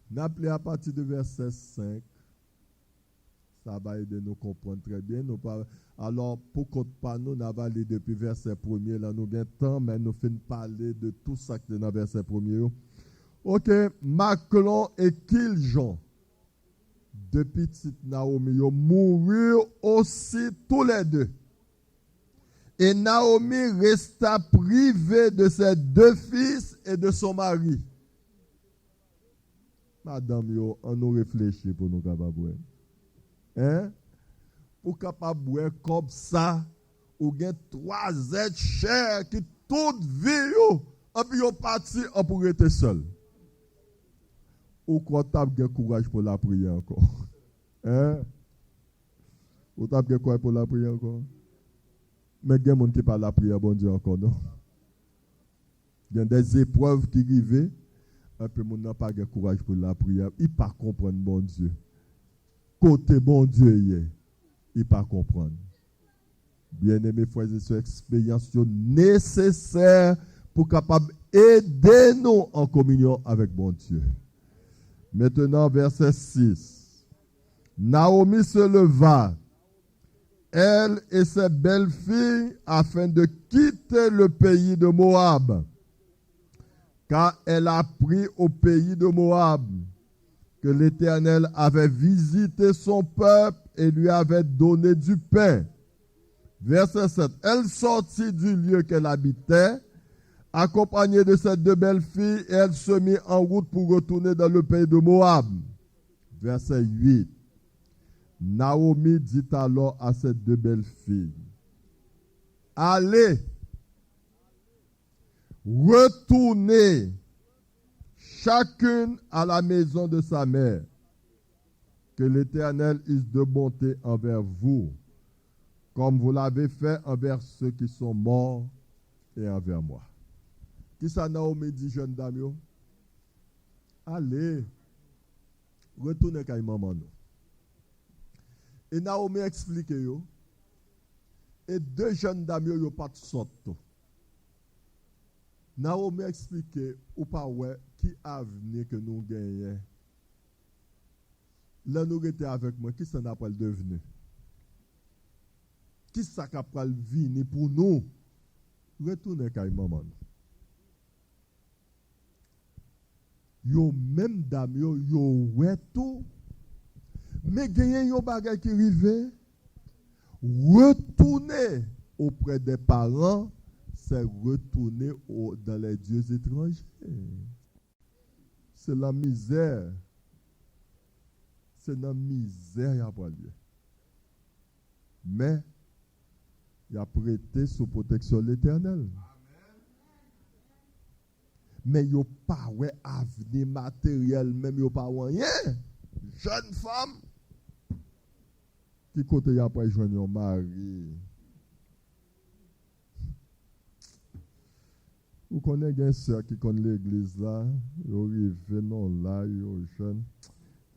N'appelez à partir du verset 5. Ça va aider nous comprendre très bien. Nous pas, alors, pour qu'on pas nous, nous allons lire depuis verset 1er. Là, nous avons temps, mais nous finissons parler de tout ça qui est dans verset 1er. Ok, Maclon et Kiljon, deux petites Naomi, ils moururent aussi tous les deux. Et Naomi resta privée de ses 2 fils et de son mari. Madame, yo, on nous réfléchit pour nous capables. Hein? Pour capable comme ça, ou gen 3 êtres chers qui toute vie yo, et puis yo parti pour être seul. Ou quoi t'as gen courage pour la prière encore? Hein? Ou t'as gen quoi pour la prière encore? Mais gen moun qui parle la prière bon Dieu encore non? Il y a des épreuves qui arrivent, et puis moun n'a pas gen courage pour la prière, il pas comprendre bon Dieu. Côté bon Dieu, il pas comprendre. Bien-aimés frères et sœurs, expérience nécessaire pour capable aider nous en communion avec bon Dieu. Maintenant, verset 6. Naomi se leva, elle et ses belles-filles, afin de quitter le pays de Moab, car elle a pris au pays de Moab que l'Éternel avait visité son peuple et lui avait donné du pain. Verset 7. Elle sortit du lieu qu'elle habitait, accompagnée de ses 2 belles filles, et elle se mit en route pour retourner dans le pays de Moab. Verset 8. Naomi dit alors à ses 2 belles filles, allez, retournez chacune à la maison de sa mère, que l'Éternel use de bonté envers vous, comme vous l'avez fait envers ceux qui sont morts et envers moi. Qui ça Naomi dit, jeune dame? Allez, retournez à maman. Et Naomi explique, et 2 jeunes dames n'ont pas de sorte. Naomi explique, ou pas ouais, qui a venu que nous gagnons. Là, nous étions avec moi, qui s'en appelle devenu? qui ça capable venir pour nous? Retourner à maman. Yo même dame yo ouais tout. Mais gagner yon bagay qui rive, retourner auprès des parents, c'est retourner dans les dieux étrangers. C'est la misère. C'est la misère à lieu. Mais il a prêté sous protection de l'Éternel. Mais il n'y a pas de avenir matériel, même il n'y a pas rien. Jeune femme, qui côté après joindre un mari. Vous connaissez une soeur qui connaît l'église là, ils arrivent non là, ils jeune,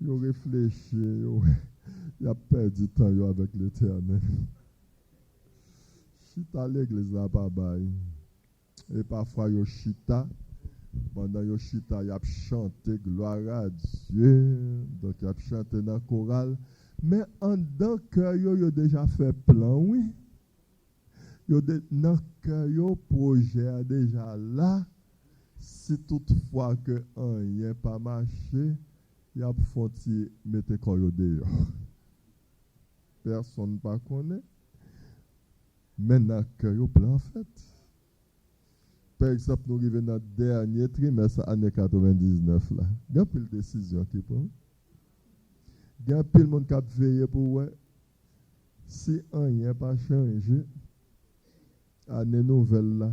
ils réfléchissent, ils a perdu temps avec l'Éternel. Chita l'église là pas bail. Et parfois ils chita, pendant ils chita, ils a chanté gloire à Dieu, donc ils a chanté dans le choral. Mais en dedans cœur yo déjà fait plan, oui. Yo dans cœur projet déjà là. Si toutefois que rien pas marché, y a foti mettre corps yo dehors. Personne pas connaît. Mais dans cœur yo plan en fait. Par exemple, nous arrivons dans le dernier trimestre année 99 là. Il y a pile décision qui prend. Il y a pile monde qui a veillé pour ouais. Si rien pas changé, année nouvelle là,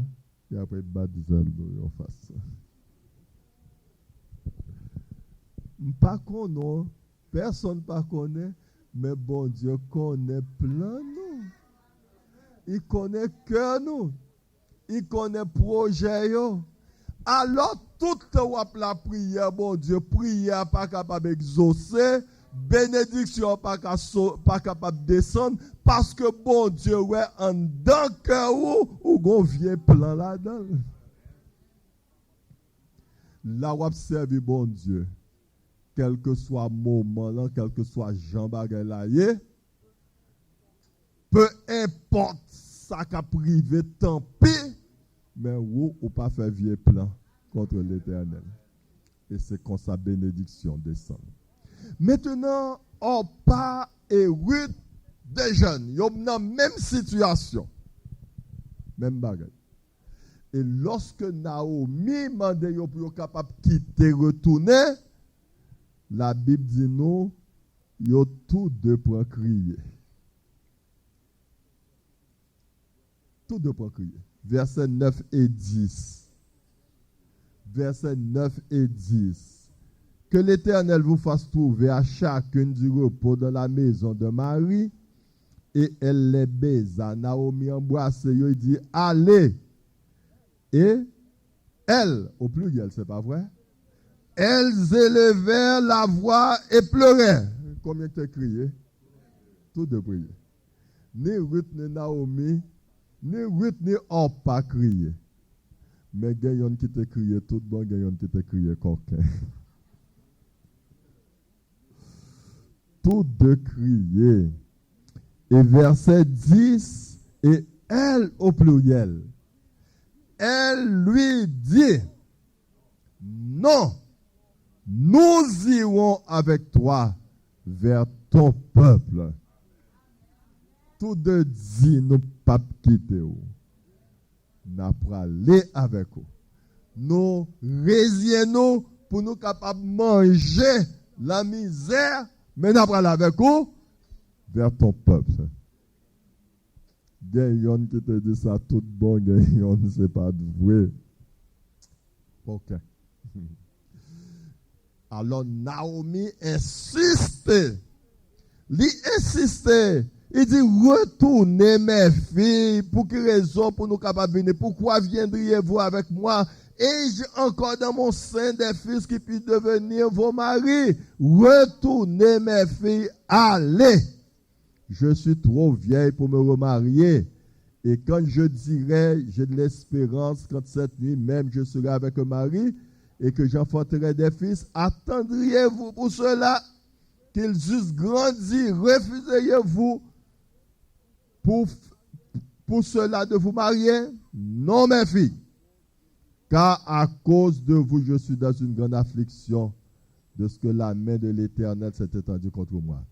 il y a pas baptisal en face. Pas connaît, personne pas connaît, mais bon Dieu connaît plein nous. Il connaît cœur nous. Il connaît projet yo. Alors toute la prière, bon Dieu, prière pas capable d'exaucer, bénédiction pas capable de descendre, parce que bon Dieu, ouais, en dans cœur ou gon vieux plan là-dedans. Là, on observe bon Dieu, quel que soit moment là, quel que soit Jean bagay là, peu importe ça qu'a privé, tant pis, mais ou pas faire vieux plan contre l'Éternel. Et c'est quand sa bénédiction descend. Maintenant, on part et Ruth des jeunes, ils sont dans la même situation. Même bagage. Et lorsque Naomi mande yo pour capable quitter, retourner, la Bible dit nous, yo tous deux pour crier. Tous deux pour crier. Versets 9 et 10. Versets 9 et 10. Que l'Éternel vous fasse trouver à chacune du repos dans la maison de Marie. Et elle les baisa. Naomi embrasse, il dit, allez. Et elles, au pluriel, c'est pas vrai? Elles élevèrent la voix et pleuraient. Combien tu as crié? Tout de prier. Ni Ruth, ni Naomi, ni Ruth, ni Orpa crié. Mais gayon qui t'a crié tout bon, gayon qui t'a crié coquin. Tout de crier. Et verset 10, et elle au pluriel, elle lui dit, non, nous irons avec toi vers ton peuple. Tout de dit, nous pas quitter ou. Nous pas aller avec vous. Nous résignons pour nous capables de manger la misère, mais nous pas aller avec vous vers ton peuple. Gayon qui te dit ça tout bon, gayon ne sait pas vrai. Ok. Alors Naomi insiste. Il insiste. Il dit retournez mes filles. Pour quelle raison pour nous capables de venir? Pourquoi viendriez-vous avec moi? Et j'ai encore dans mon sein des fils qui puissent devenir vos maris. Retournez mes filles. Allez. Je suis trop vieille pour me remarier. Et quand je dirai, j'ai de l'espérance, quand cette nuit même je serai avec un mari et que j'enfanterai des fils, attendriez-vous pour cela qu'ils eussent grandi? Refuseriez-vous pour pour cela de vous marier? Non, mes filles. Car à cause de vous, je suis dans une grande affliction de ce que la main de l'Éternel s'est étendue contre moi.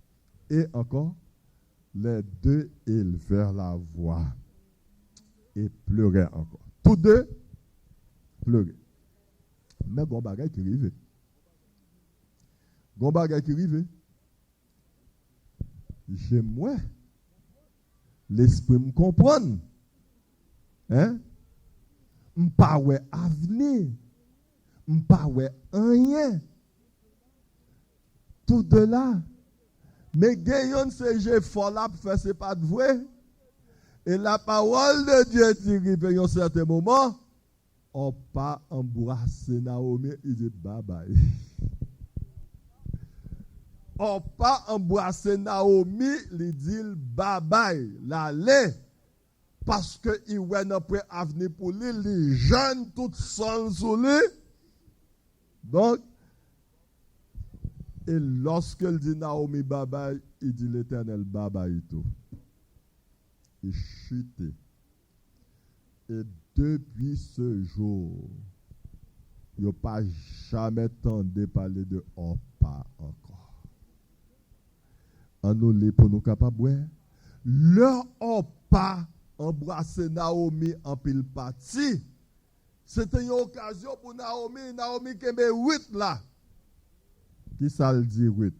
Et encore, les deux élevèrent la voix et pleuraient encore. Tous deux pleuraient. Mais bon bagay qui arrive. Bon bagay qui arrive. J'aimerais l'esprit me comprendre. Hein? M'pas ouais avenir. M'pas ouais rien. Tout de là. Mais gayon c'est j'ai fort là pour faire c'est pas de vrai. Et la parole de Dieu dit à un certain moment, on pas embrasser Naomi, il dit bye bye. On pas embrasser Naomi, il dit bye bye. L'aller. Parce qu'il y a un avenir pour lui, les jeunes toutes seuls sur lui. Donc, et lorsqu'il dit Naomi bye bye, il dit l'Éternel bye bye tout. Il chute. Et depuis ce jour, il n'a pas jamais entendu parler de Orpa encore. On nous lit pour nous capables de voir. Leur Orpa embrasser Naomi en pile parti. C'était une occasion pour Naomi. Naomi qui met 8 là. Qui ça le dit 8?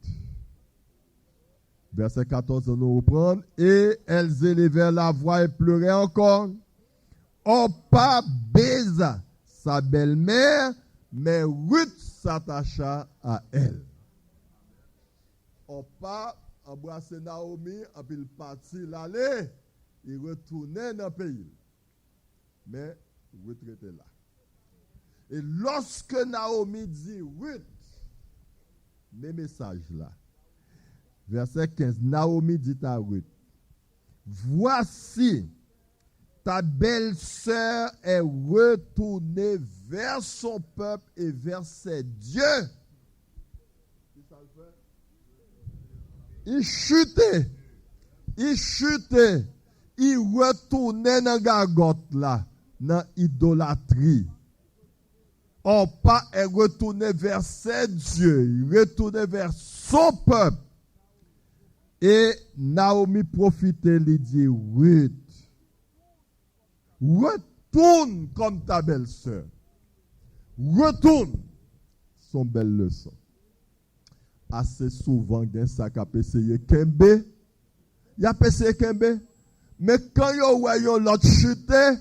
Verset 14, on nous reprend. Et elles élevèrent la voix et pleuraient encore. Orpa baisa sa belle-mère, mais Ruth s'attacha à elle. Orpa embrassait Naomi, et puis il partit l'aller, il retournait dans le pays. Mais Ruth était là. Et lorsque Naomi dit Ruth, mes messages là, verset 15, Naomi dit à Ruth, voici, ta belle-sœur est retournée vers son peuple et vers ses dieux. Il chutait, il retournait dans la gargote là, dans l'idolâtrie. Orpa est retourné vers ses dieux, il retournait vers son peuple. Et Naomi profitait, lui dit, Ruth, retourne comme ta belle-sœur. Retourne. Son belle leçon. Assez souvent, il y a ça qui a essayé Kembe. Il a essayé Kembe. Mais quand il y a l'autre chuté,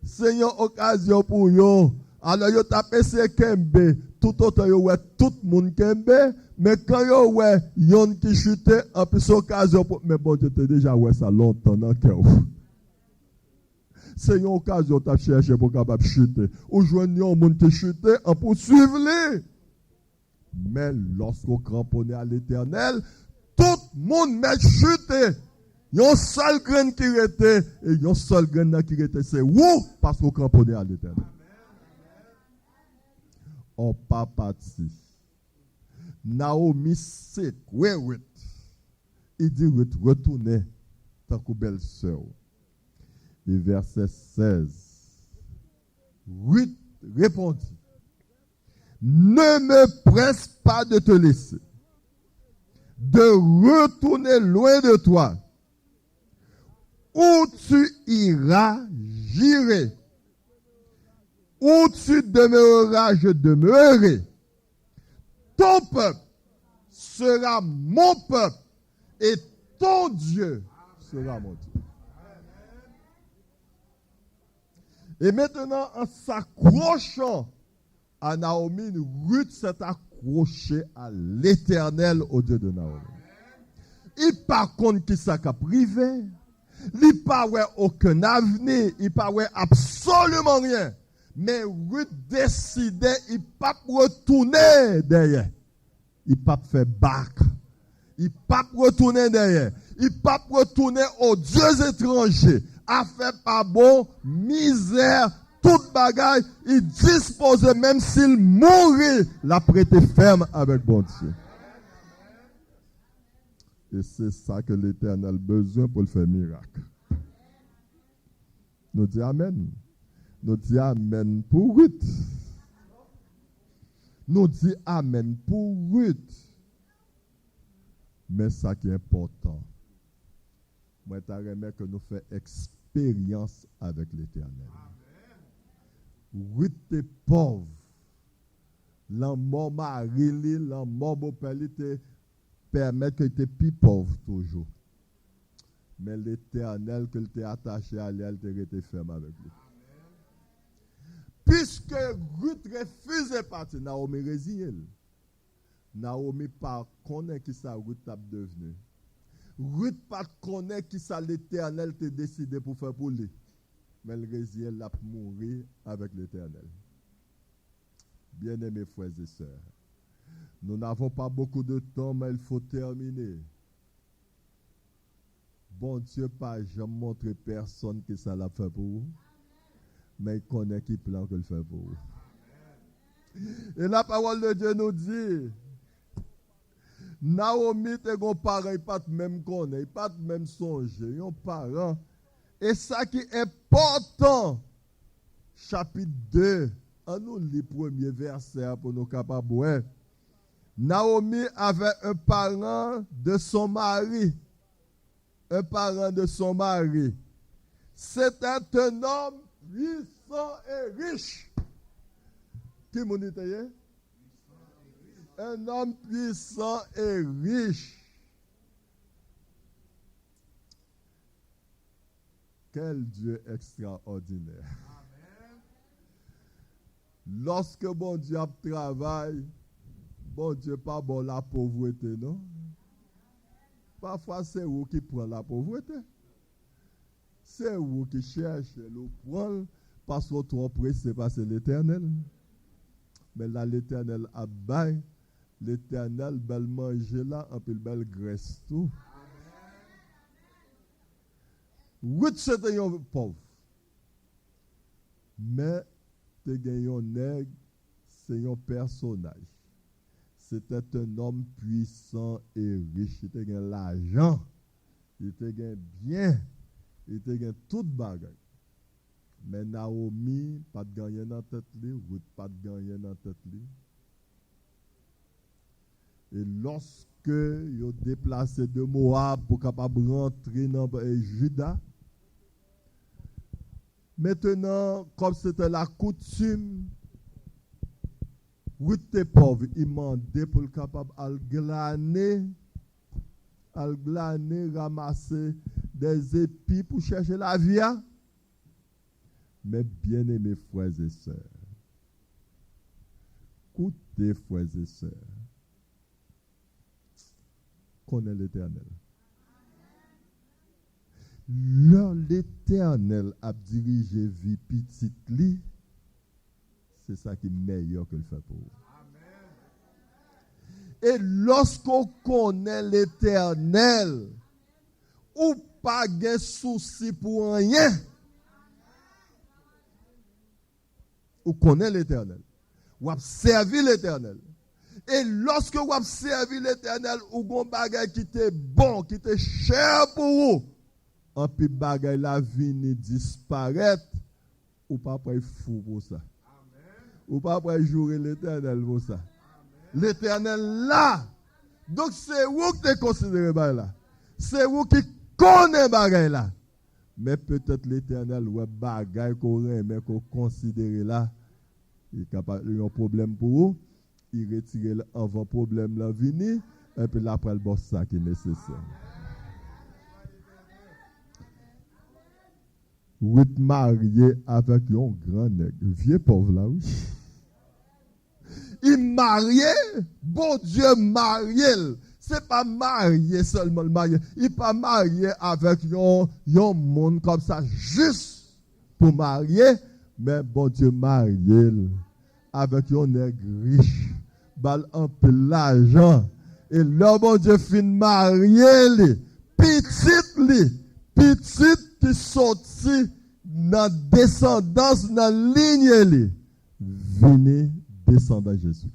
c'est une occasion pour eux. Alors, il a essayé Kembe. Tout autant, il y a tout le monde Kembe. Mais quand il y a yon qui chuté, en plus, occasion pour. Mais bon, j'étais déjà ouais ça longtemps dans le cœur. C'est une occasion de chercher pour capable chuter. Aujourd'hui, on monte chuter en poursuivre. Mais lorsqu'on cramponne à l'Éternel, tout le monde met chuter. Il y a un seul grain qui était et il y a un seul grain qui était. C'est où? Parce qu'on cramponne à l'Éternel. On pas parti. Naomi sait, oui. Il dit, retournez, tant que belle-sœur. Et verset 16. Ruth répondit, ne me presse pas de te laisser, de retourner loin de toi. Où tu iras, j'irai. Où tu demeureras, je demeurerai. Ton peuple sera mon peuple et ton Dieu sera mon Dieu. Et maintenant, en s'accrochant à Naomi, Ruth s'est accrochée à l'Éternel, au Dieu de Naomi. Il par contre qui s'est privé, il n'a pas aucun avenir, il n'a pas absolument rien. Mais Ruth décidait, il ne pas retourner derrière. Il ne pas faire bac. Il ne pas retourner derrière. Il ne pas retourner aux dieux étrangers. A fait pas bon, misère, toute bagaille. Il disposait, même s'il mourait, la prêter ferme avec bon Dieu. Et c'est ça que l'Éternel a besoin pour le faire miracle. Nous disons Amen. Nous disons Amen pour Ruth. Nous disons Amen pour Ruth. Mais ça qui est important, moi, je t'aimerais que nous fassions expérience avec l'Éternel. Ruth est pauvre. L'amour mari, l'amour beau-père, te permet que tu es plus pauvre toujours. Mais l'Éternel que tu es attaché à lui, elle te été ferme avec lui. Puisque Ruth refuse de partir, Naomi résigne. Naomi pas connaît qui ça Ruth a devenu. Ruth pas connaît qui ça l'Éternel t'a décidé pour faire pour lui. Mais elle résigne, elle a mourir avec l'Éternel. Bien-aimés frères et sœurs, nous n'avons pas beaucoup de temps, mais il faut terminer. Bon Dieu, pas jamais montré personne qui ça l'a fait pour vous, mais il connaît qui plan que le fait pour vous. Et la parole de Dieu nous dit, Naomi, tes parents, pas de même connaître, pas de même songer, ils parents. Et ça qui est important, chapitre 2, on nous lit le premier verset pour nous capables. Naomi avait un parent de son mari. Un parent de son mari. C'était un homme puissant et riche. Qui m'en dit? Un homme puissant et riche. Quel Dieu extraordinaire. Lorsque bon Dieu travaille, bon Dieu pas bon la pauvreté, non? Parfois c'est vous qui prenez la pauvreté. C'est vous qui cherchez le prendre parce que trop pressé parce que l'Éternel. Mais là l'Éternel a bail, l'Éternel bel manger là, un peu belle graisse tout. Oui, c'était un pauvre. Mais te gagné un nègre, c'est un personnage. C'était un homme puissant et riche. Il te gagné l'argent, il te gagné bien, il te gagné toute bagarre. Mais Naomi, pas de gagner dans la tête, Ruth, pas de gagner dans la tête. Et lorsque ils ont déplacé de Moab pour capable rentrer dans Juda, maintenant, comme c'était la coutume, Ruth était pauvre, il demandait pour le capable de glaner, ramasser des épis pour chercher la vie. Mais bien aimés frères et sœurs, écoutez frères et sœurs, connaît l'Éternel. Là, l'Éternel a dirigé vie petite li, c'est ça qui est meilleur que le fait pour vous. Et lorsqu'on connaît l'Éternel, ou pas de souci pour rien, ou connaît l'Éternel, ou a servi l'Éternel. Et lorsque vous avez servi l'Éternel, ou gon bagay qui était bon, qui était cher pour vous, un peu bagay la vie ne disparaître, ou pas prêt fou pour ça. Ou pas prêt jouer l'Éternel pour ça. L'Éternel là. Donc c'est vous qui te considérez là. C'est vous qui connaissez bagay là. Mais peut-être l'Éternel ou bagay qu'on aime qu'on considère là, il y a un problème pour vous. Il retire avant problème là venir et puis là après le boss ça qui est nécessaire. Vous êtes marié avec un grand nègre, vieux pauvre là, oui. Il marié, bon Dieu marié. C'est pas marié seulement marié. Il pas marié avec un monde comme ça juste pour marier, mais bon Dieu marié avec un nègre riche, bal un peu l'argent. Et là, bon Dieu fin marié, petite qui sorti dans descendance, dans ligne, venez descendre Jésus.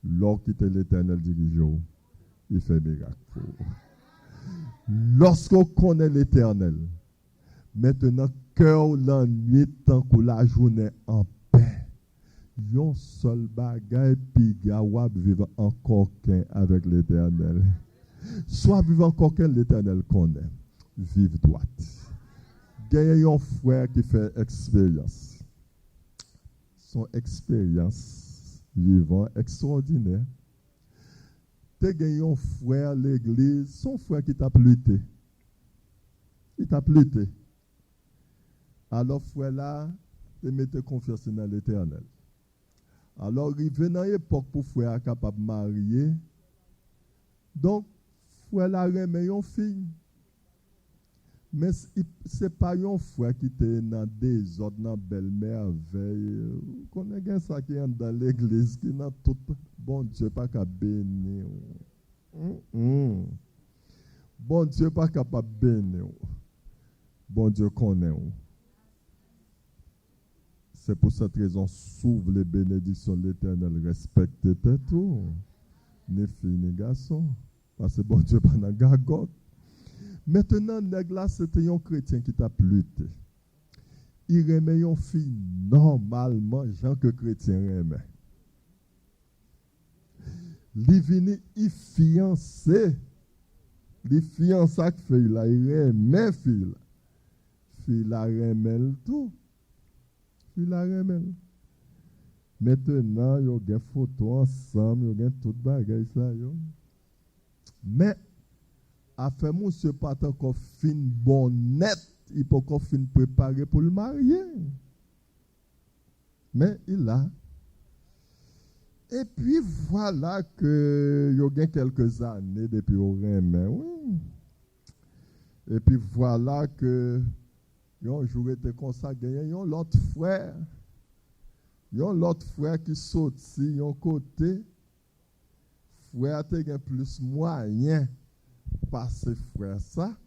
Lorsqu'il était l'Éternel dirigeant, il fait miracle. Lorsqu'on connaît l'Éternel, Maintenant, cœur la nuit tant que la journée en paix. Yon seul bagay pi gawab vivre encore qu'un avec l'Éternel. Soit vivre encore qu'un l'Éternel connaît. Vive droite. Gagne un frère qui fait expérience. Son expérience vivant extraordinaire. Te gagne un frère l'église, son frère qui t'a pluté. Il t'a pluté. Alors frère là, te mette confiance dans l'Éternel. Alors il vient dans l'époque pour frère capable de marier. Donc frère là remet une fille. Mais ce n'est pas un frère qui était dans des autres, dans belle merveille. Vous connaissez ça qui est dans l'église, qui n'a tout. Bon Dieu, pas qu'à bénir. Bon Dieu, pas capable de bénir. Bon Dieu connaît. C'est pour cette raison, s'ouvre les bénédictions de l'Éternel, respectez tout. Ni filles, ni garçons. Parce que bon Dieu, pas dans gagote. Maintenant, nègre c'était un chrétien qui t'a pluté. Il remet une fille normalement, gens que chrétien remet. Il vient, il fiancé. Il fiancé avec fille là, il remet fille là. Fille la remet tout. Fille la remet. Maintenant, il y a des photos ensemble, il y a tout bagage ça. Mais, afin monsieur pas encore fin bon net, il peut encore fin préparé pour le marier. Mais il a. Et puis voilà que il y a quelques années depuis au remet, oui. Et puis voilà que un jour était consacré, un l'autre frère. L'autre frère qui sorti un côté frère a plus moyen passer frère ça.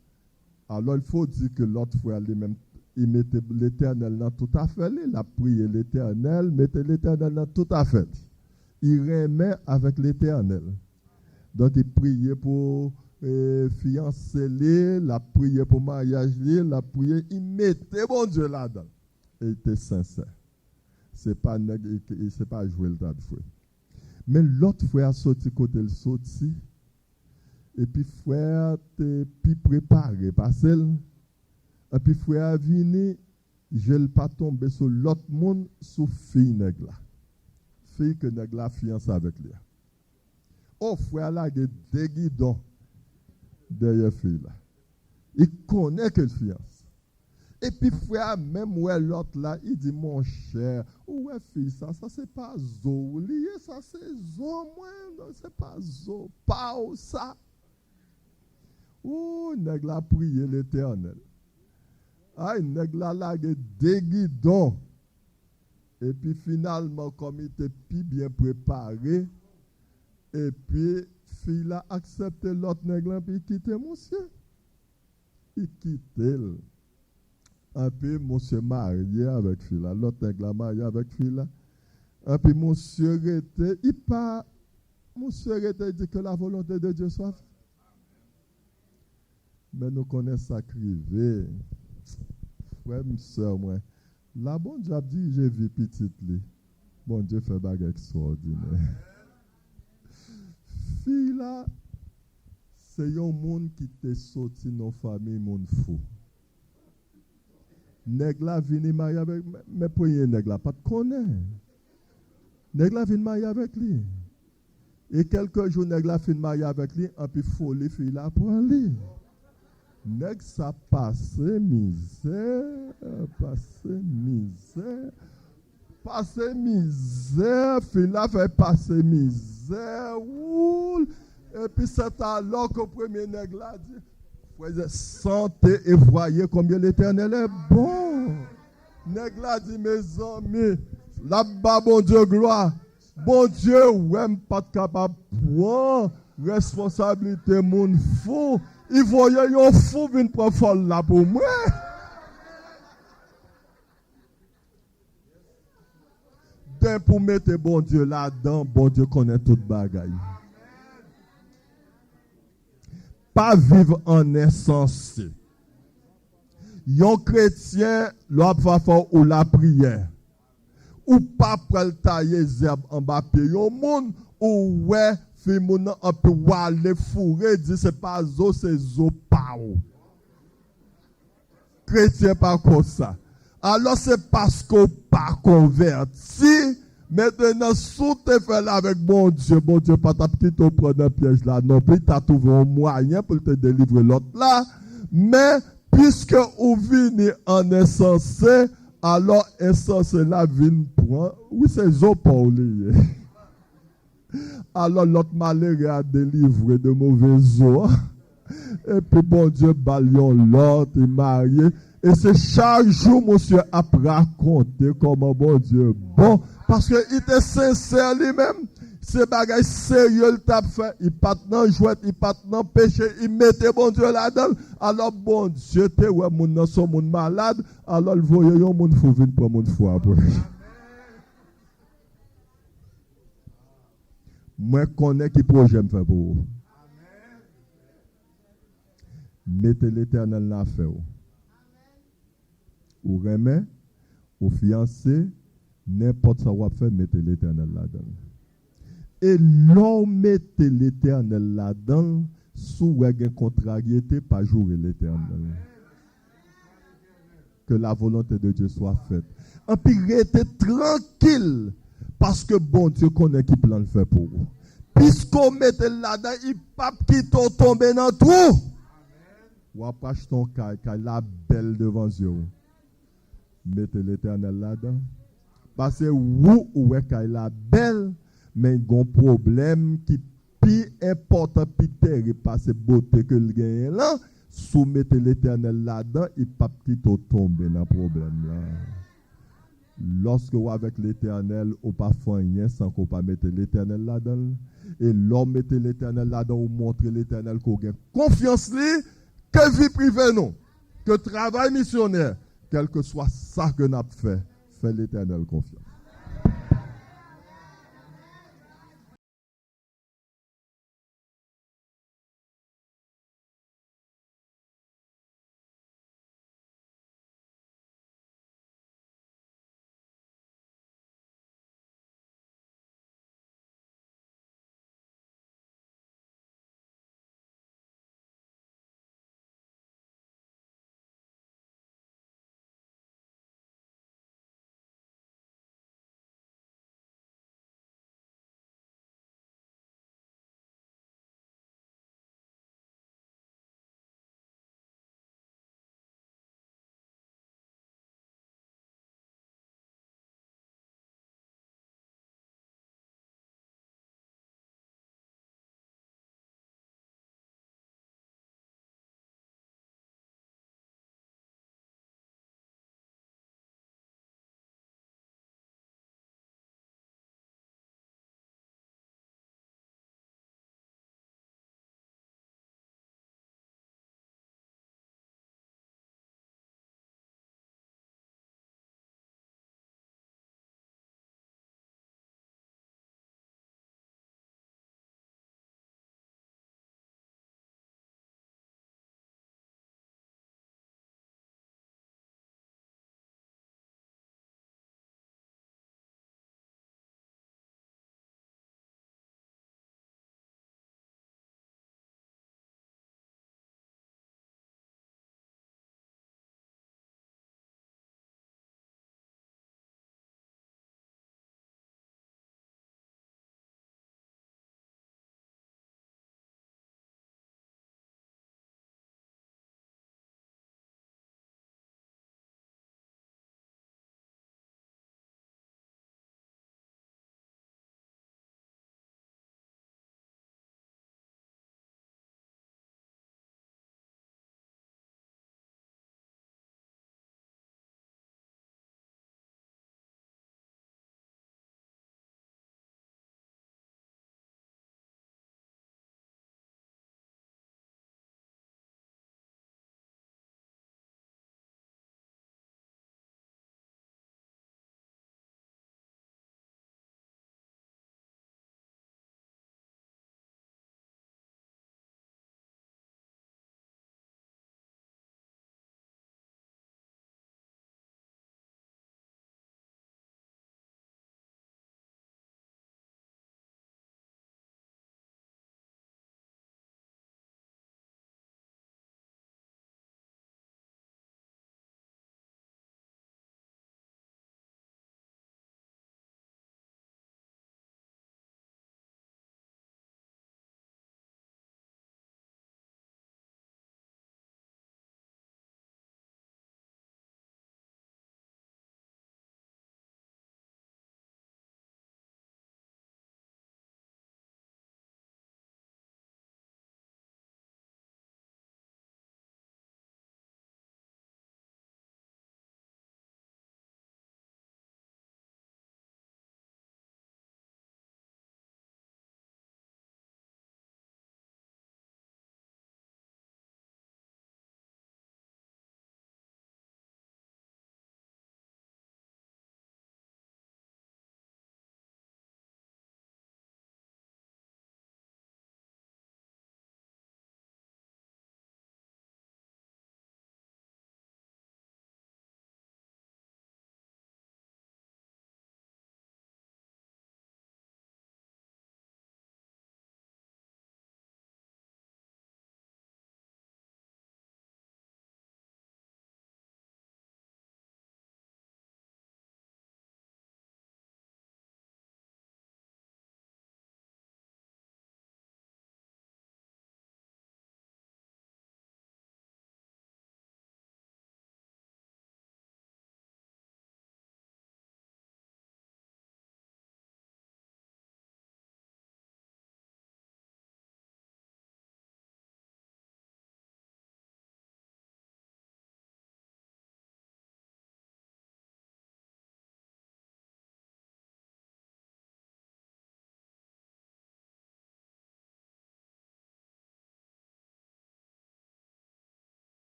Alors il faut dire que l'autre frère lui-même il mettait l'Éternel dans tout à fait, il a prié l'Éternel, mettait l'Éternel dans tout à fait. Il remet avec l'Éternel. Donc il priait pour fiancer, il a prié pour mariage, il a prié, il mettait bon Dieu là-dedans. Et il était sincère. C'est pas jouer le table frère. Mais l'autre frère a sorti côté le sorti. Et puis frère t'es puis préparé parce que et puis frère vini, je ne pas tomber sur l'autre monde sous fille nègre là. Fille que nègre là fiancé avec lui. Oh frère là il déguidon derrière fille là. Il connaît que le fiance. Et puis frère même ouais l'autre là, il dit mon cher, ouais fille ça c'est pas zo lié, ça c'est zo moi, non c'est pas zo, pas ça. Ouh, nèg la prié l'Éternel. Ah, nèg la déguidon. Et puis finalement comme il était bien préparé, et puis fille la accepté l'autre nèg là puis quitter monsieur. Il quittait. Et puis monsieur marié avec fille là, l'autre nèg la marié avec fille là. Et puis monsieur était, monsieur était dit que la volonté de Dieu soit faite. Mais nous connaissons ça crivé. Frère, soeur, moi. La bon Dieu a dit, j'ai vu petite li. Bon Dieu fait bague extraordinaire. Fille là, c'est un monde qui t'est sorti dans la famille, monde fou. Nèg la vini marier avec, mais premier nèg la pas de connaître. Nèg la vini marier avec lui. Et quelques jours, nèg la fin marier avec lui, et puis folie fille là pour lui. Nèg ça passe misère, fille là fait passer misère, et puis c'est alors que le premier nèg là dit, sentez et voyez combien l'Éternel est bon. Nèg là dit, mes amis, là-bas, bon Dieu, gloire, bon Dieu, ouais, pas capable de prendre responsabilité, mon fou. Il voyait un fou venir prendre folle là pour moi. Dès pour mettre bon Dieu là-dedans, bon Dieu connaît toute bagaille. Pas vivre en insensé. yon chrétien, l'on va faire ou la prière. Ou pas pral tailler zerbe en bas pied. Yon moun ou ouais, fi moun un peu wale fourré, dit c'est pas zo, c'est zo pao. Chrétien pas comme ça. Alors c'est parce qu'on pas converti. Maintenant, sous te fait là avec bon Dieu pas ta petite te prendre un piège là. Non plus, tu as trouvé un moyen pour te délivrer l'autre là. Mais, puisque vous venez en insensé, alors insensé là vient prendre. Oui, c'est Zopauli. Alors l'autre malheureux a délivré de mauvais eaux. Et puis bon Dieu, balion l'autre, est marié. Et c'est chaque jour, monsieur, a raconté comment bon Dieu bon. Parce qu'il était sincère lui-même. Ces bagages sérieux, il t'a fait. Il pas dans jouet, il pas dans péché. Il mettait bon Dieu là-dedans. Alors bon Dieu, t'es ouais, mon nan son monde malade. Alors il voyait yon moun fou vin pour mon foi après. Moi, connais qui projet me fait pour vous. Mettez l'Éternel dans l'affaire. Ou remet, ou fiancé, n'importe ça va faire, mettez l'Éternel là-dedans. Et l'on mettez l'Éternel là-dedans, sous une contrariété, pas jouer l'Éternel. Que la volonté de Dieu soit faite. Et puis restez tranquille, parce que bon Dieu connaît qui plan le faire pour vous. Puisqu'on mettez là-dedans, il ne pas qui tombe dans tout. Ou après ton caille, la belle devant Dieu. Mettez l'Éternel là-dedans. Parce que vous, ou est la belle, mais il y a un problème qui est plus important, plus terrible, parce que beauté que le gagne là, soumettez l'Éternel là-dedans, il ne peut pas tomber dans le problème là. Lorsque vous avec l'Éternel, vous ne pas faire rien sans qu'on pas mettre l'Éternel là-dedans. Et l'homme mettez l'Éternel là-dedans, vous montrez l'Éternel qu'on a confiance lui, que vie privée non, que travail missionnaire, quel que soit ça que nous avons fait, fait l'Éternel confiance.